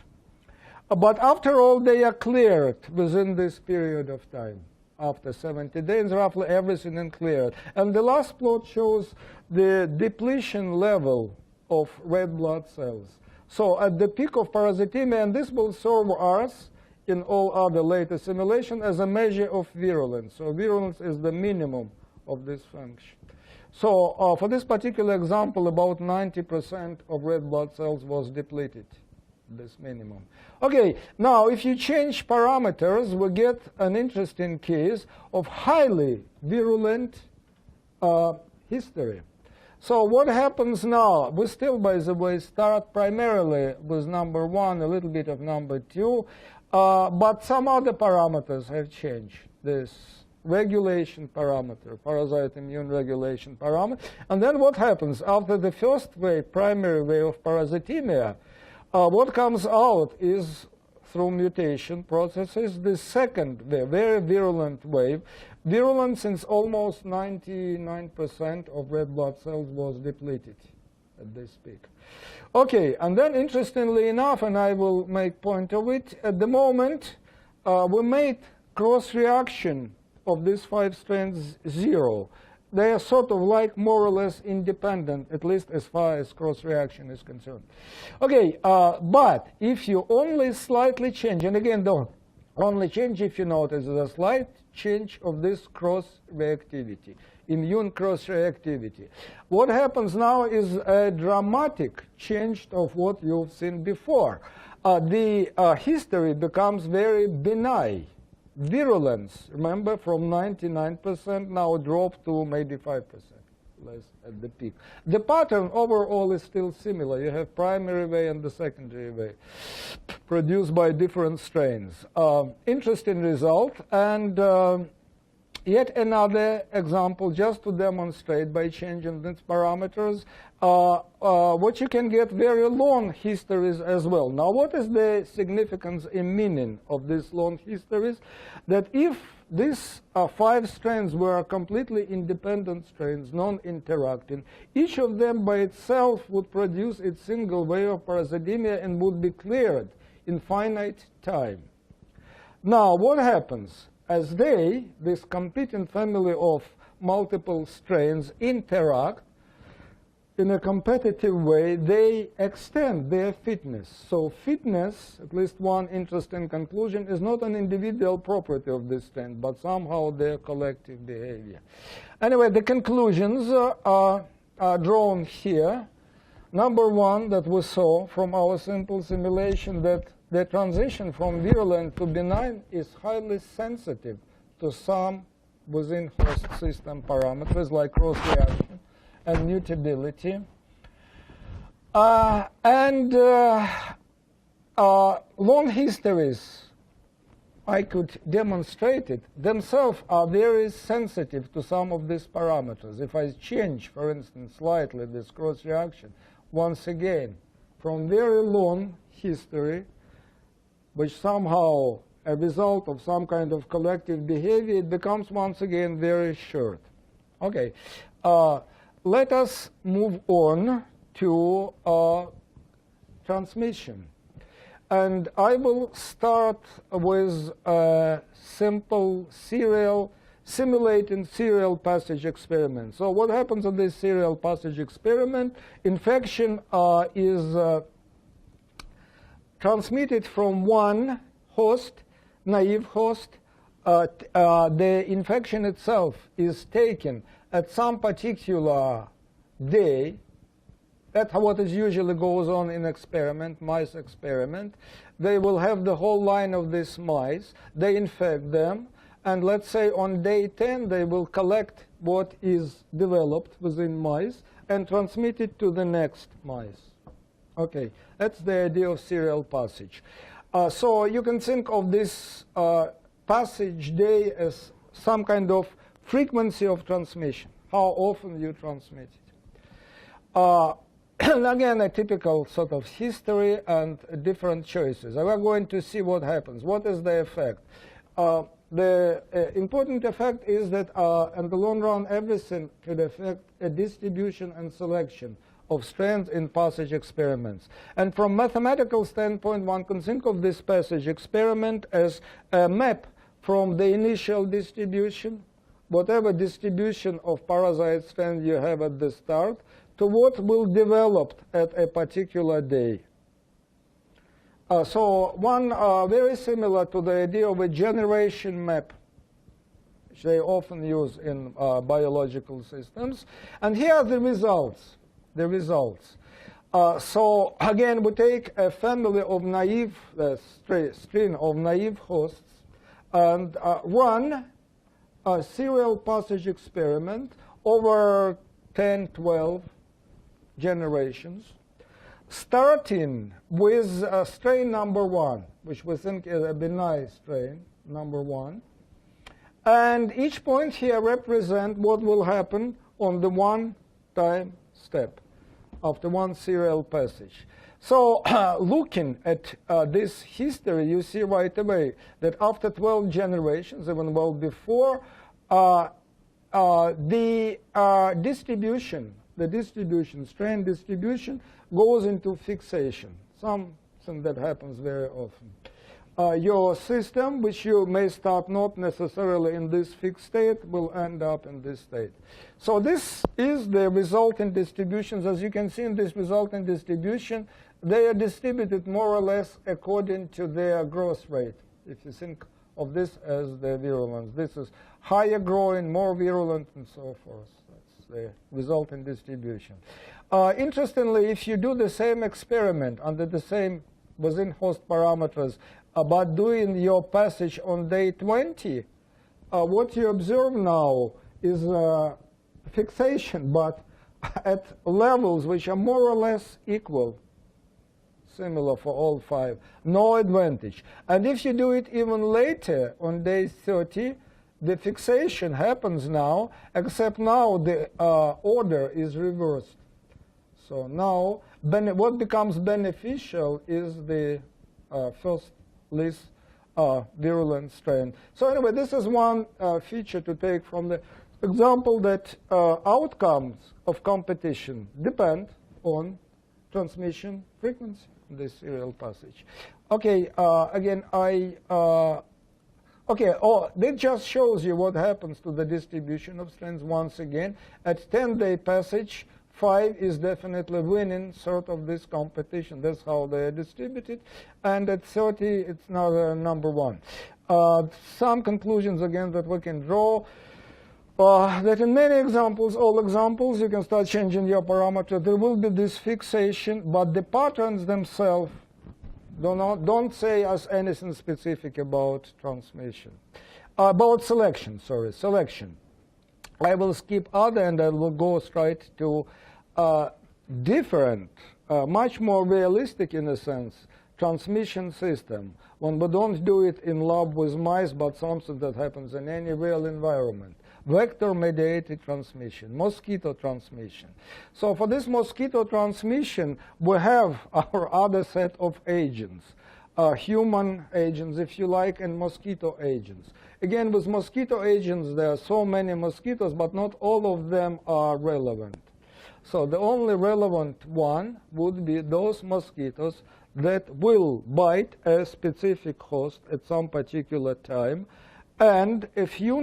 [SPEAKER 1] But after all, they are cleared within this period of time. After 70 days, roughly everything is cleared. And the last plot shows the depletion level of red blood cells. So at the peak of parasitemia, and this will serve us in all other later simulation as a measure of virulence. So virulence is the minimum of this function. So for this particular example, about 90% of red blood cells was depleted, this minimum. Okay, now if you change parameters, we get an interesting case of highly virulent history. So what happens now? We still, by the way, start primarily with number 1, a little bit of number 2, but some other parameters have changed. This regulation parameter, parasite immune regulation parameter. And then what happens? After the first wave, primary wave of parasitemia, what comes out is, through mutation processes, the second wave, very virulent wave. Virulence, since almost 99% of red blood cells was depleted at this peak. Okay, and then interestingly enough, and I will make point of it, at the moment we made cross-reaction of these 5 strains 0. They are sort of like more or less independent, at least as far as cross-reaction is concerned. Okay, but if you only slightly change, and again, the only change, if you notice, is a slight change of this cross-reactivity, immune cross-reactivity. What happens now is a dramatic change of what you've seen before. The history becomes very benign. Virulence, remember, from 99% now dropped to maybe 5% less at the peak. The pattern overall is still similar. You have primary wave and the secondary wave produced by different strains. Interesting result, and yet another example just to demonstrate by changing these parameters what you can get very long histories as well. Now, what is the significance and meaning of these long histories? That if these 5 strains were completely independent strains, non-interacting, each of them by itself would produce its single wave of parasitemia and would be cleared in finite time. Now, what happens? As this competing family of multiple strains interact in a competitive way, they extend their fitness. So fitness, at least one interesting conclusion, is not an individual property of this strain, but somehow their collective behavior. Anyway, the conclusions are drawn here. Number 1 that we saw from our simple simulation, that the transition from virulent to benign is highly sensitive to some within host system parameters like cross-reaction and mutability. Long histories, I could demonstrate it, themselves are very sensitive to some of these parameters. If I change, for instance, slightly this cross-reaction, once again, from very long history, which somehow a result of some kind of collective behavior, it becomes once again very short. Okay, let us move on to transmission. And I will start with a simple simulating serial passage experiment. So what happens in this serial passage experiment? Infection is transmitted from one host, naive host. The infection itself is taken at some particular day. That's what is usually goes on in experiment, mice experiment. They will have the whole line of these mice. They infect them. And let's say on day 10, they will collect what is developed within mice and transmit it to the next mice. Okay, that's the idea of serial passage. So you can think of this passage day as some kind of frequency of transmission, how often you transmit it. And again, a typical sort of history and different choices. And we're going to see what happens. What is the effect? The important effect is that in the long run, everything could affect a distribution and selection of strains in passage experiments. And from mathematical standpoint, one can think of this passage experiment as a map from the initial distribution, whatever distribution of parasite strains you have at the start, to what will develop at a particular day. So one very similar to the idea of a generation map, which they often use in biological systems. And here are the results. The results. So again, we take a family of naive, string of naive hosts, and run a serial passage experiment over 10, 12 generations, starting with strain number 1, which we think is a benign strain, number 1. And each point here represents what will happen on the one-time step after one serial passage. So looking at this history, you see right away that after 12 generations, even well before, the strain distribution goes into fixation, something that happens very often. Your system, which you may start not necessarily in this fixed state, will end up in this state. So this is the resultant distributions. As you can see in this resultant distribution, they are distributed more or less according to their growth rate. If you think of this as the virulence, this is higher growing, more virulent, and so forth. That's the resultant distribution. Interestingly, if you do the same experiment under the same within host parameters, but doing your passage on day 20, what you observe now is fixation, but at levels which are more or less equal, similar for all 5, no advantage. And if you do it even later, on day 30, the fixation happens now, except now the order is reversed. So now, what becomes beneficial is the first least virulent strain. So anyway, this is one feature to take from the example that outcomes of competition depend on transmission frequency in this serial passage. Okay, again, that just shows you what happens to the distribution of strains once again. At 10-day passage, 5 is definitely winning sort of this competition. That's how they are distributed. And at 30, it's now number 1. Some conclusions, again, that we can draw. That in many examples, all examples, you can start changing your parameter. There will be this fixation, but the patterns themselves don't say us anything specific about transmission. About selection, selection. I will skip other and I will go straight to different, much more realistic in a sense, transmission system. When we don't do it in lab with mice, but something that happens in any real environment. Vector-mediated transmission, mosquito transmission. So for this mosquito transmission, we have our other set of agents, human agents, if you like, and mosquito agents. Again, with mosquito agents, there are so many mosquitoes, but not all of them are relevant. So the only relevant one would be those mosquitoes that will bite a specific host at some particular time, and a few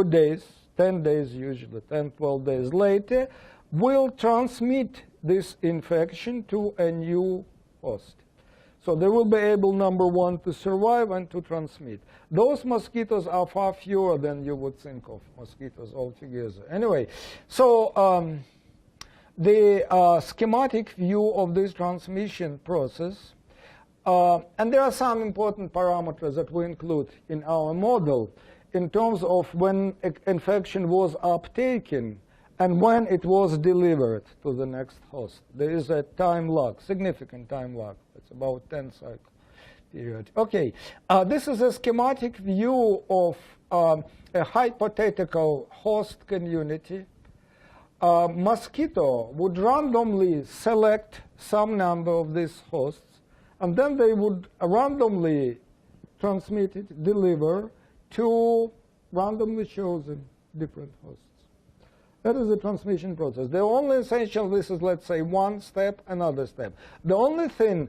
[SPEAKER 1] days, 10 days usually, 10, 12 days later, will transmit this infection to a new host. So they will be able, number 1, to survive and to transmit. Those mosquitoes are far fewer than you would think of mosquitoes altogether. Anyway, so the schematic view of this transmission process, and there are some important parameters that we include in our model in terms of when infection was uptaken and when it was delivered to the next host. There is a time lag, significant time lag. It's about 10 cycle period. Okay, this is a schematic view of a hypothetical host community. Mosquito would randomly select some number of these hosts, and then they would randomly transmit it, deliver, to randomly chosen different hosts. That is the transmission process. The only essential, this is, let's say, one step, another step. The only thing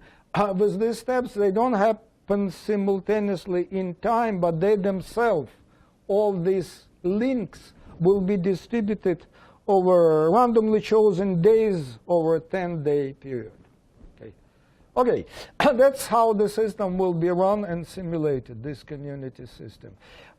[SPEAKER 1] with these steps, they don't happen simultaneously in time, but they themselves, all these links, will be distributed over randomly chosen days over a 10-day period. Okay. Okay, that's how the system will be run and simulated, this community system.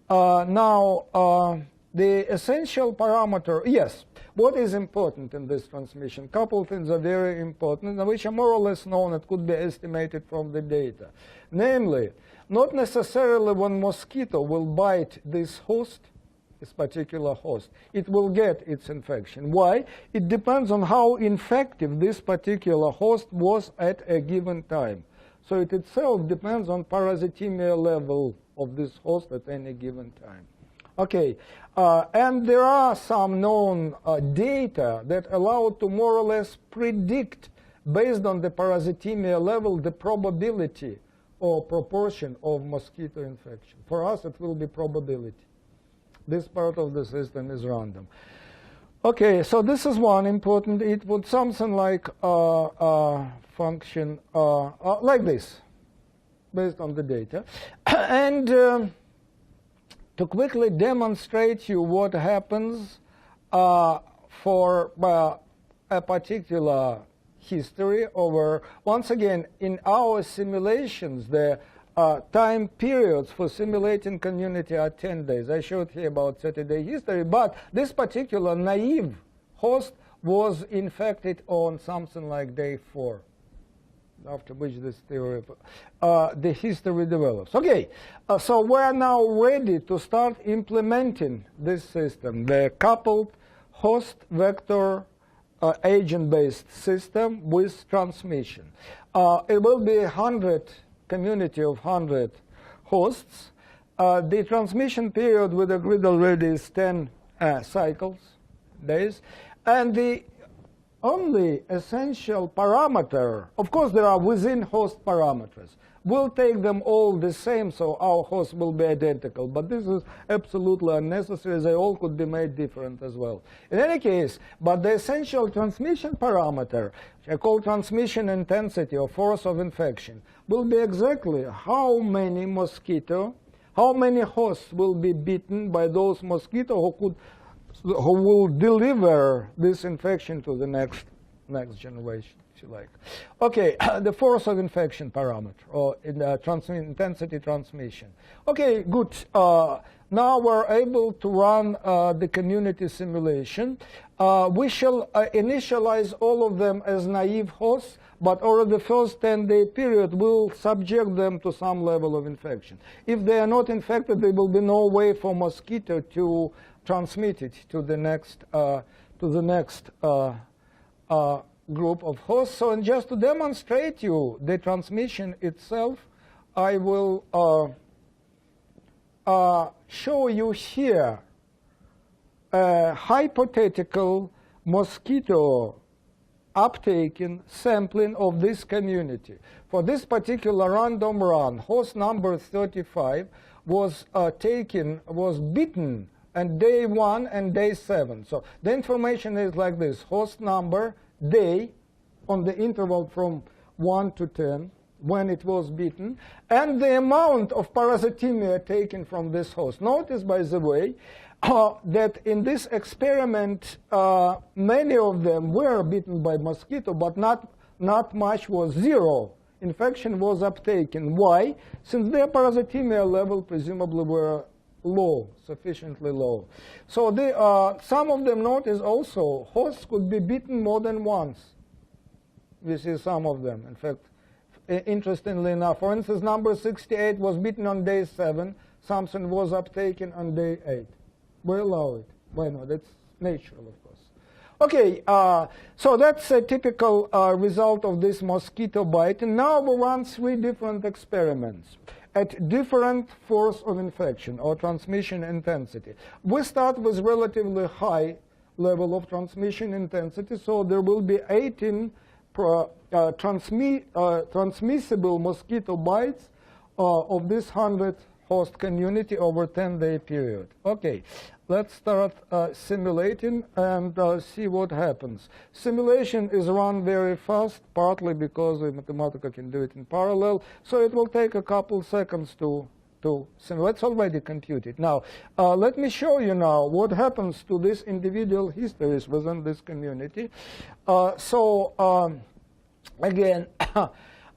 [SPEAKER 1] Now, the essential parameter, yes, what is important in this transmission? Couple things are very important, which are more or less known and could be estimated from the data. Namely, not necessarily when mosquito will bite this host, this particular host, it will get its infection. Why? It depends on how infective this particular host was at a given time. So it itself depends on parasitemia level of this host at any given time. Okay, and there are some known data that allow to more or less predict, based on the parasitemia level, the probability or proportion of mosquito infection. For us, it will be probability. This part of the system is random. Okay, so this is one important. It would something like function like this, based on the data. And to quickly demonstrate you what happens for a particular history over, once again, in our simulations, the time periods for simulating community are 10 days. I showed here about 30-day history, but this particular naive host was infected on something like day 4, after which this theory, the history develops. Okay, so we're now ready to start implementing this system, the coupled host vector agent-based system with transmission. It will be 100 community of 100 hosts. The transmission period with agreed already is 10 cycles, days. And the only essential parameter, of course there are within host parameters. We'll take them all the same, so our hosts will be identical. But this is absolutely unnecessary. They all could be made different as well. In any case, but the essential transmission parameter, which I call transmission intensity or force of infection, will be exactly how many hosts will be bitten by those mosquitoes who will deliver this infection to the next generation, if you like. Okay, the force of infection parameter, or in the intensity transmission. Okay, good. Now we're able to run the community simulation. We shall initialize all of them as naive hosts, but over the first 10-day period, we'll subject them to some level of infection. If they are not infected, there will be no way for mosquito to transmit it to the next group of hosts. So, and just to demonstrate you the transmission itself, I will show you here a hypothetical mosquito uptaking sampling of this community. For this particular random run, host number 35 was bitten on day 1 and day 7. So the information is like this: host number, day, on the interval from 1 to 10, when it was bitten, and the amount of parasitemia taken from this host. Notice, by the way, that in this experiment, many of them were bitten by mosquito, but not much was zero. Infection was uptaken. Why? Since their parasitemia level presumably were low, sufficiently low. So some of them notice also hosts could be bitten more than once. We see some of them. In fact, interestingly enough, for instance, number 68 was bitten on day 7. Something was uptaken on day 8. We allow it. Why not? That's natural, of course. Okay, so that's a typical result of this mosquito bite. And now we run 3 different experiments at different force of infection or transmission intensity. We start with relatively high level of transmission intensity, so there will be 18 transmissible mosquito bites of this 100 host community over 10-day period. Okay, let's start simulating and see what happens. Simulation is run very fast, partly because the Mathematica can do it in parallel, so it will take a couple seconds to simulate. It's already computed. Now, let me show you now what happens to these individual histories within this community. Again,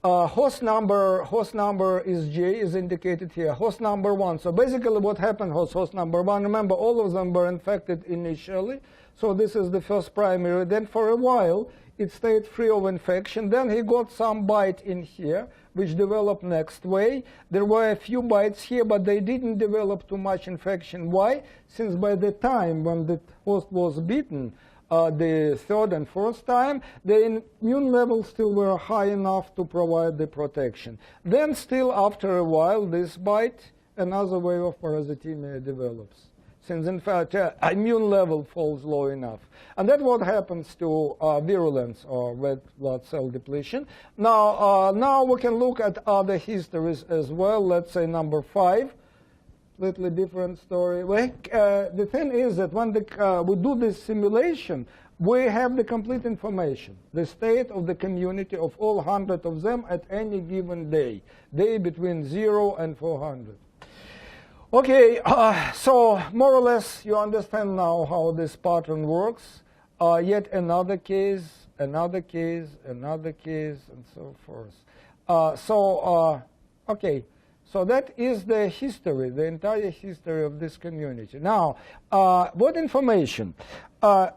[SPEAKER 1] Host number is J, is indicated here. Host number 1. So basically what happened was host number 1. Remember, all of them were infected initially. So this is the first primary. Then for a while, it stayed free of infection. Then he got some bite in here, which developed next way. There were a few bites here, but they didn't develop too much infection. Why? Since by the time when the host was bitten, the third and fourth time, the immune levels still were high enough to provide the protection. Then still after a while, this bite, another wave of parasitemia develops, since in fact immune level falls low enough. And that's what happens to virulence or red blood cell depletion. Now we can look at other histories as well. Let's say number 5. Slightly different story. The thing is that when we do this simulation, we have the complete information, the state of the community of all 100 of them at any given day between 0 and 400. Okay, so more or less you understand now how this pattern works. Yet another case, another case, another case, and so forth. Okay. So that is the history, the entire history of this community. Now, what information? A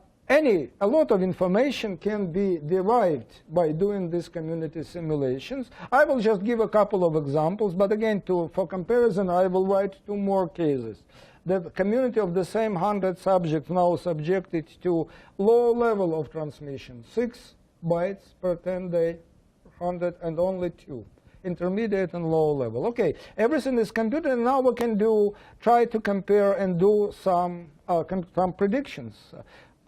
[SPEAKER 1] lot of information can be derived by doing these community simulations. I will just give a couple of examples, but again, for comparison, I will write 2 more cases. The community of the same 100 subjects now subjected to low level of transmission, 6 bites per 10 day, 100, and only 2. Intermediate and low level. Okay, everything is computed, and now we can try to compare and do some predictions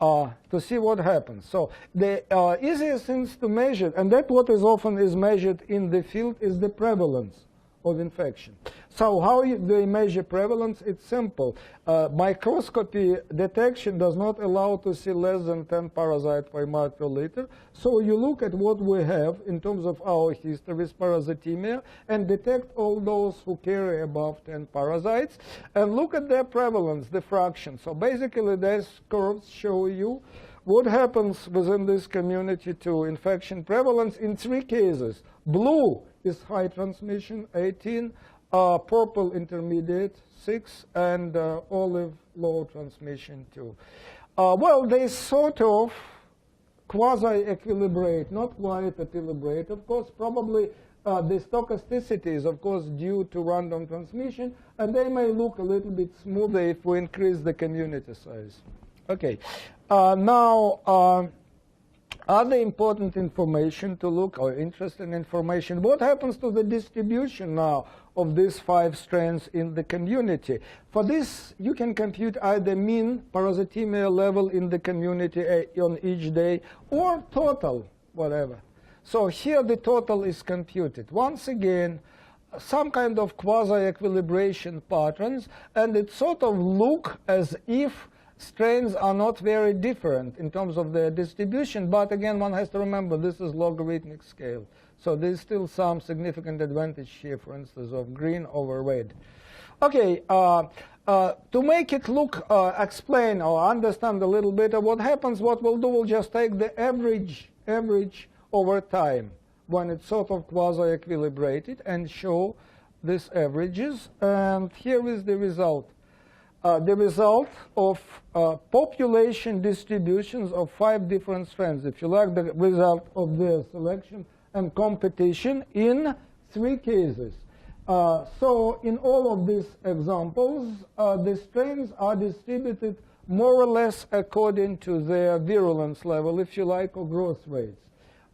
[SPEAKER 1] to see what happens. So the easiest things to measure, and that what is often is measured in the field, is the prevalence of infection. So how they measure prevalence? It's simple. Microscopy detection does not allow to see less than 10 parasites per microliter. So you look at what we have in terms of our history with parasitemia and detect all those who carry above 10 parasites and look at their prevalence, the fraction. So basically these curves show you what happens within this community to infection prevalence in 3 cases. Blue is high transmission, 18, purple intermediate, 6, and olive low transmission, 2. Well, they sort of quasi-equilibrate, not quite equilibrate. Of course, probably the stochasticity is, of course, due to random transmission, and they may look a little bit smoother if we increase the community size. Okay. Now, other important information to look, or interesting information, what happens to the distribution now of these 5 strains in the community? For this, you can compute either mean parasitemia level in the community on each day or total, whatever. So here the total is computed. Once again, some kind of quasi-equilibration patterns, and it sort of look as if strains are not very different in terms of their distribution, but again, one has to remember this is logarithmic scale. So there's still some significant advantage here, for instance, of green over red. Okay, to make it look, explain or understand a little bit of what happens, what we'll do, we'll just take the average over time when it's sort of quasi-equilibrated and show these averages. And here is the result. The result of population distributions of 5 different strains, if you like, the result of their selection and competition in 3 cases. So in all of these examples, the strains are distributed more or less according to their virulence level, if you like, or growth rates.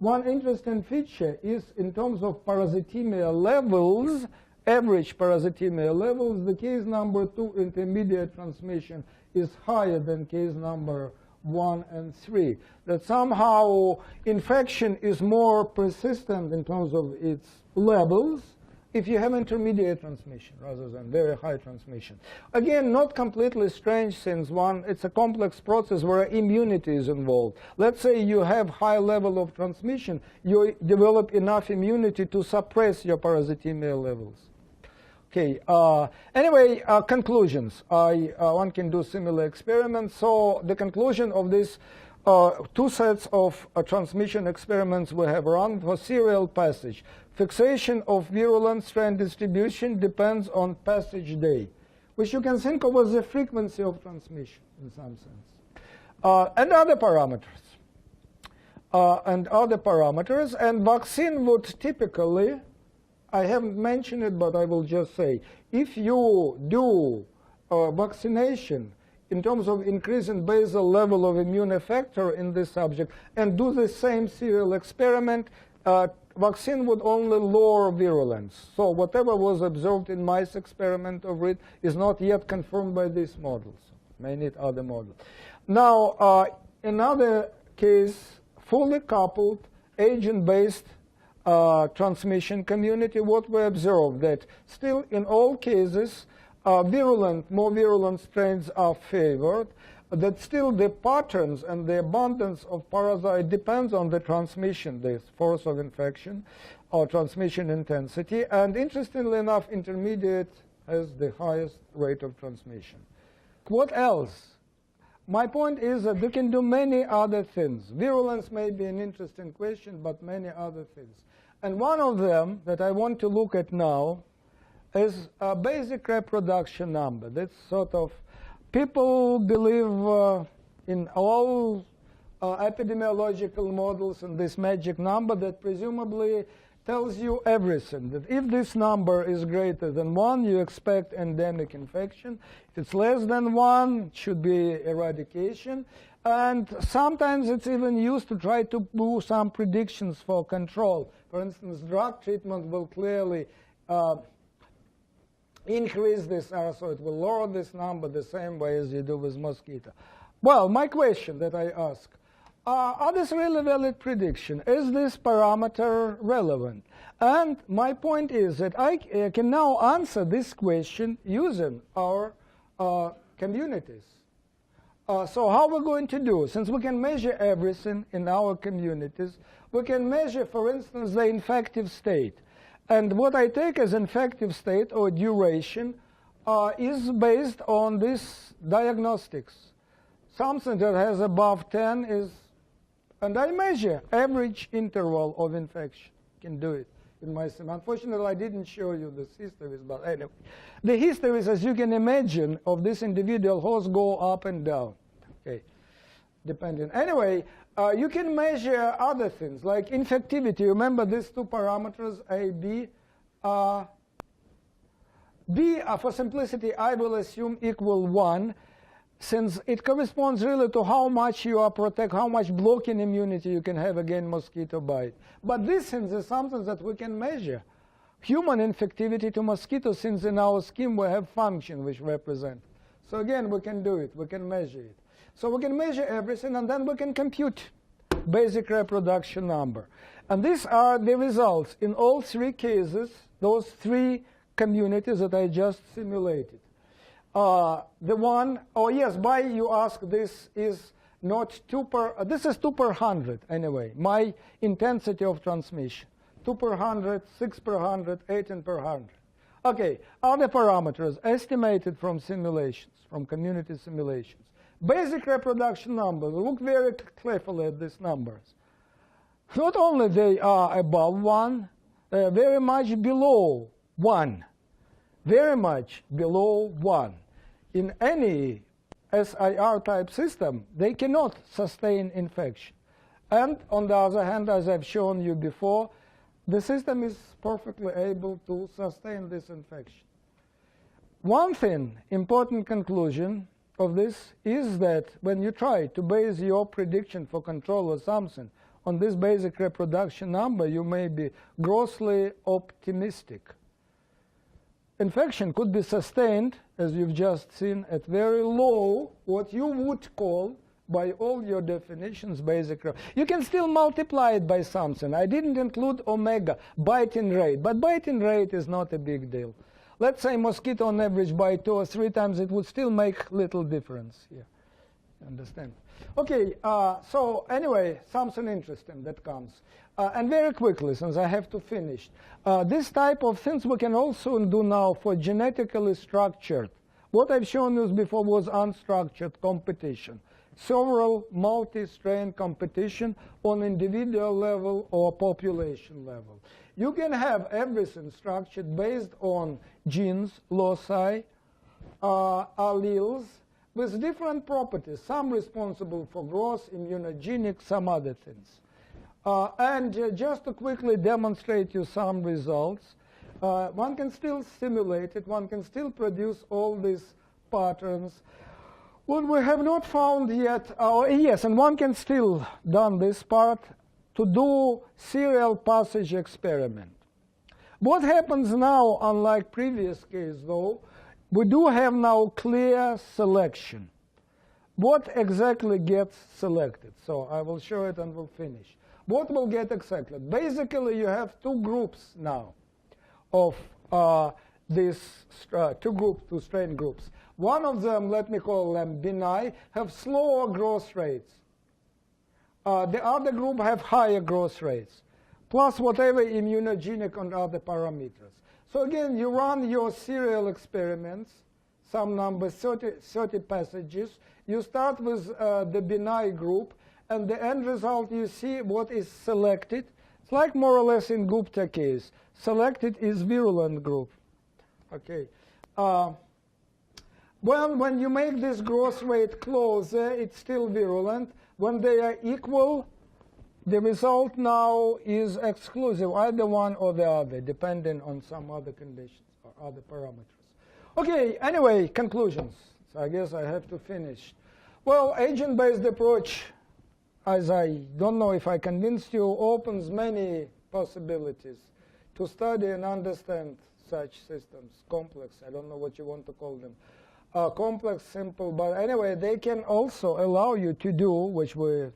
[SPEAKER 1] One interesting feature is in terms of parasitemia levels, average parasitemia levels, the case number 2 intermediate transmission is higher than case number 1 and 3. That somehow infection is more persistent in terms of its levels if you have intermediate transmission rather than very high transmission. Again, not completely strange, since it's a complex process where immunity is involved. Let's say you have high level of transmission, you develop enough immunity to suppress your parasitemia levels. Okay. Anyway, conclusions. One can do similar experiments. So the conclusion of this 2 sets of transmission experiments we have run for serial passage. fixation of virulent strain distribution depends on passage day, which you can think of as the frequency of transmission in some sense, and other parameters. And vaccine would typically, I haven't mentioned it, but I will just say, if you do vaccination in terms of increasing basal level of immune effector in this subject and do the same serial experiment, vaccine would only lower virulence. So whatever was observed in mice experiment of it is not yet confirmed by these models. May need other models. Now, another case, fully coupled agent-based transmission community, what we observed that still in all cases, more virulent strains are favored, that still the patterns and the abundance of parasite depends on the transmission, the force of infection or transmission intensity. And interestingly enough, intermediate has the highest rate of transmission. What else? My point is that you can do many other things. Virulence may be an interesting question, but many other things. And one of them that I want to look at now is a basic reproduction number. That's sort of, people believe in all epidemiological models and this magic number that presumably tells you everything, that if this number is greater than 1, you expect endemic infection. If it's less than 1, it should be eradication. And sometimes it's even used to try to do some predictions for control. For instance, drug treatment will clearly increase this so it will lower this number the same way as you do with mosquito. Well, my question that I ask, are this really valid prediction? Is this parameter relevant? And my point is that I can now answer this question using our communities. So how we're going to do? Since we can measure everything in our communities, we can measure, for instance, the infective state. And what I take as infective state or duration is based on this diagnostics. Something that has above 10 is, and I measure average interval of infection. Can do it in my sim. Unfortunately, I didn't show you this histories, but anyway. The histories, as you can imagine, of this individual host go up and down, okay, depending. Anyway, you can measure other things, like infectivity. Remember these two parameters, A, B. B, for simplicity, I will assume equal 1, since it corresponds really to how much you are how much blocking immunity you can have against mosquito bite. But this, since is something that we can measure. Human infectivity to mosquito, since in our scheme we have function which represent. So again, we can do it. We can measure it. So we can measure everything, and then we can compute basic reproduction number. And these are the results in all 3 cases, those 3 communities that I just simulated. You ask, this is not 2 per, this is 2 per 100 anyway, my intensity of transmission. 2 per 100, 6 per 100, 18 per 100. Okay, other parameters estimated from simulations, from community simulations. Basic reproduction numbers, look very carefully at these numbers. Not only they are above 1, they are very much below 1. Very much below 1. In any SIR type system, they cannot sustain infection. And on the other hand, as I've shown you before, the system is perfectly able to sustain this infection. One thing, important conclusion of this is that when you try to base your prediction for control or something on this basic reproduction number, you may be grossly optimistic. Infection could be sustained, as you've just seen, at very low, what you would call, by all your definitions, basic. You can still multiply it by something. I didn't include omega, biting rate, but biting rate is not a big deal. Let's say mosquito on average bite 2 or 3 times, it would still make little difference here. Understand? Okay, so anyway, something interesting that comes. And very quickly, since I have to finish, this type of things we can also do now for genetically structured. What I've shown you before was unstructured competition. Several multi-strain competition on individual level or population level. You can have everything structured based on genes, loci, alleles, with different properties, some responsible for growth, immunogenic, some other things. Just to quickly demonstrate you some results, one can still simulate it, one can still produce all these patterns. What we have not found yet, yes, and one can still done this part to do serial passage experiment. What happens now, unlike previous case though, we do have now clear selection. What exactly gets selected? So I will show it and we'll finish. What will get accepted? Basically, you have two groups now of these two strain groups. One of them, let me call them benign, have slower growth rates. The other group have higher growth rates, plus whatever immunogenic and other parameters. So again, you run your serial experiments, some number, 30 passages. You start with the benign group, and the end result, you see what is selected. It's like more or less in Gupta case. Selected is virulent group. Okay. Well, when you make this growth rate closer, it's still virulent. When they are equal, the result now is exclusive, either one or the other, depending on some other conditions or other parameters. Okay, anyway, conclusions. So I guess I have to finish. Well, agent-based approach, as I don't know if I convinced you, opens many possibilities to study and understand such systems, complex, I don't know what you want to call them. Complex, simple, but anyway, they can also allow you to do, which we,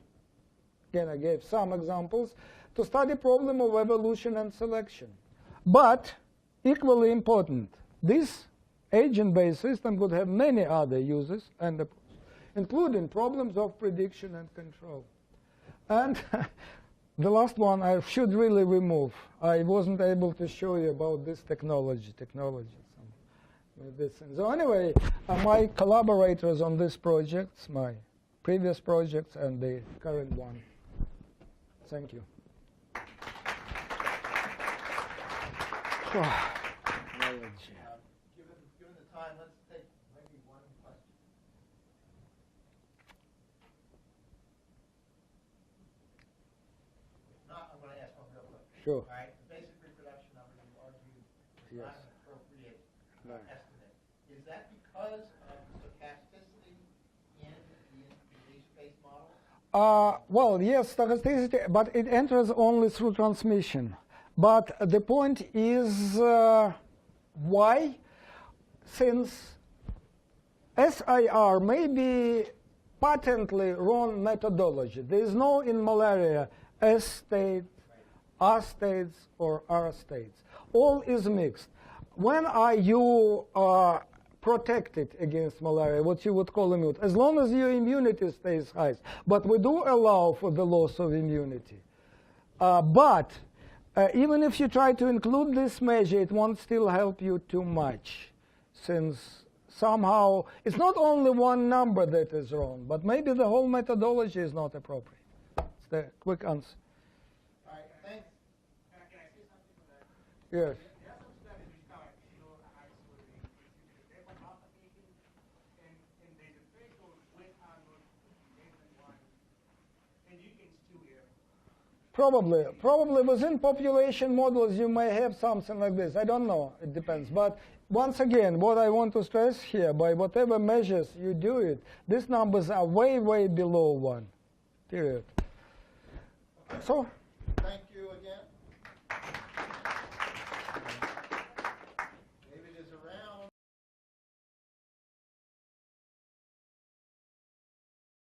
[SPEAKER 1] again, I gave some examples, to study problem of evolution and selection. But equally important, this agent-based system would have many other uses, and including problems of prediction and control. And the last one I should really remove. I wasn't able to show you about this technology. So anyway, my collaborators on this project, my previous projects and the current one. Thank you.
[SPEAKER 2] Given the time, let's take maybe one question. If not, I'm going to ask one real quick.
[SPEAKER 1] Sure.
[SPEAKER 2] All right. The basic reproduction number you argued is
[SPEAKER 1] Yes.
[SPEAKER 2] not an appropriate
[SPEAKER 1] Right.
[SPEAKER 2] estimate. Is that because of stochasticity in the age-based model?
[SPEAKER 1] Well, yes, stochasticity, but it enters only through transmission. But the point is why? Since SIR may be patently wrong methodology. There is no in malaria S state, R states, or R states. All is mixed. When are you protected against malaria, what you would call immune? As long as your immunity stays high. But we do allow for the loss of immunity. But even if you try to include this measure, it won't still help you too much, since somehow it's not only one number that is wrong, but maybe the whole methodology is not appropriate. It's the quick answer.
[SPEAKER 2] All right, thanks.
[SPEAKER 3] Can I say something to that?
[SPEAKER 1] Yes.
[SPEAKER 3] There are some studies which kind of show how it's going to be different alpha agents, and there's a threshold when are those less than one, and you can still err.
[SPEAKER 1] Probably within population models you may have something like this. I don't know. It depends. But once again, what I want to stress here, by whatever measures you do it, these numbers are way, way below 1. Period. So.
[SPEAKER 2] Thank you.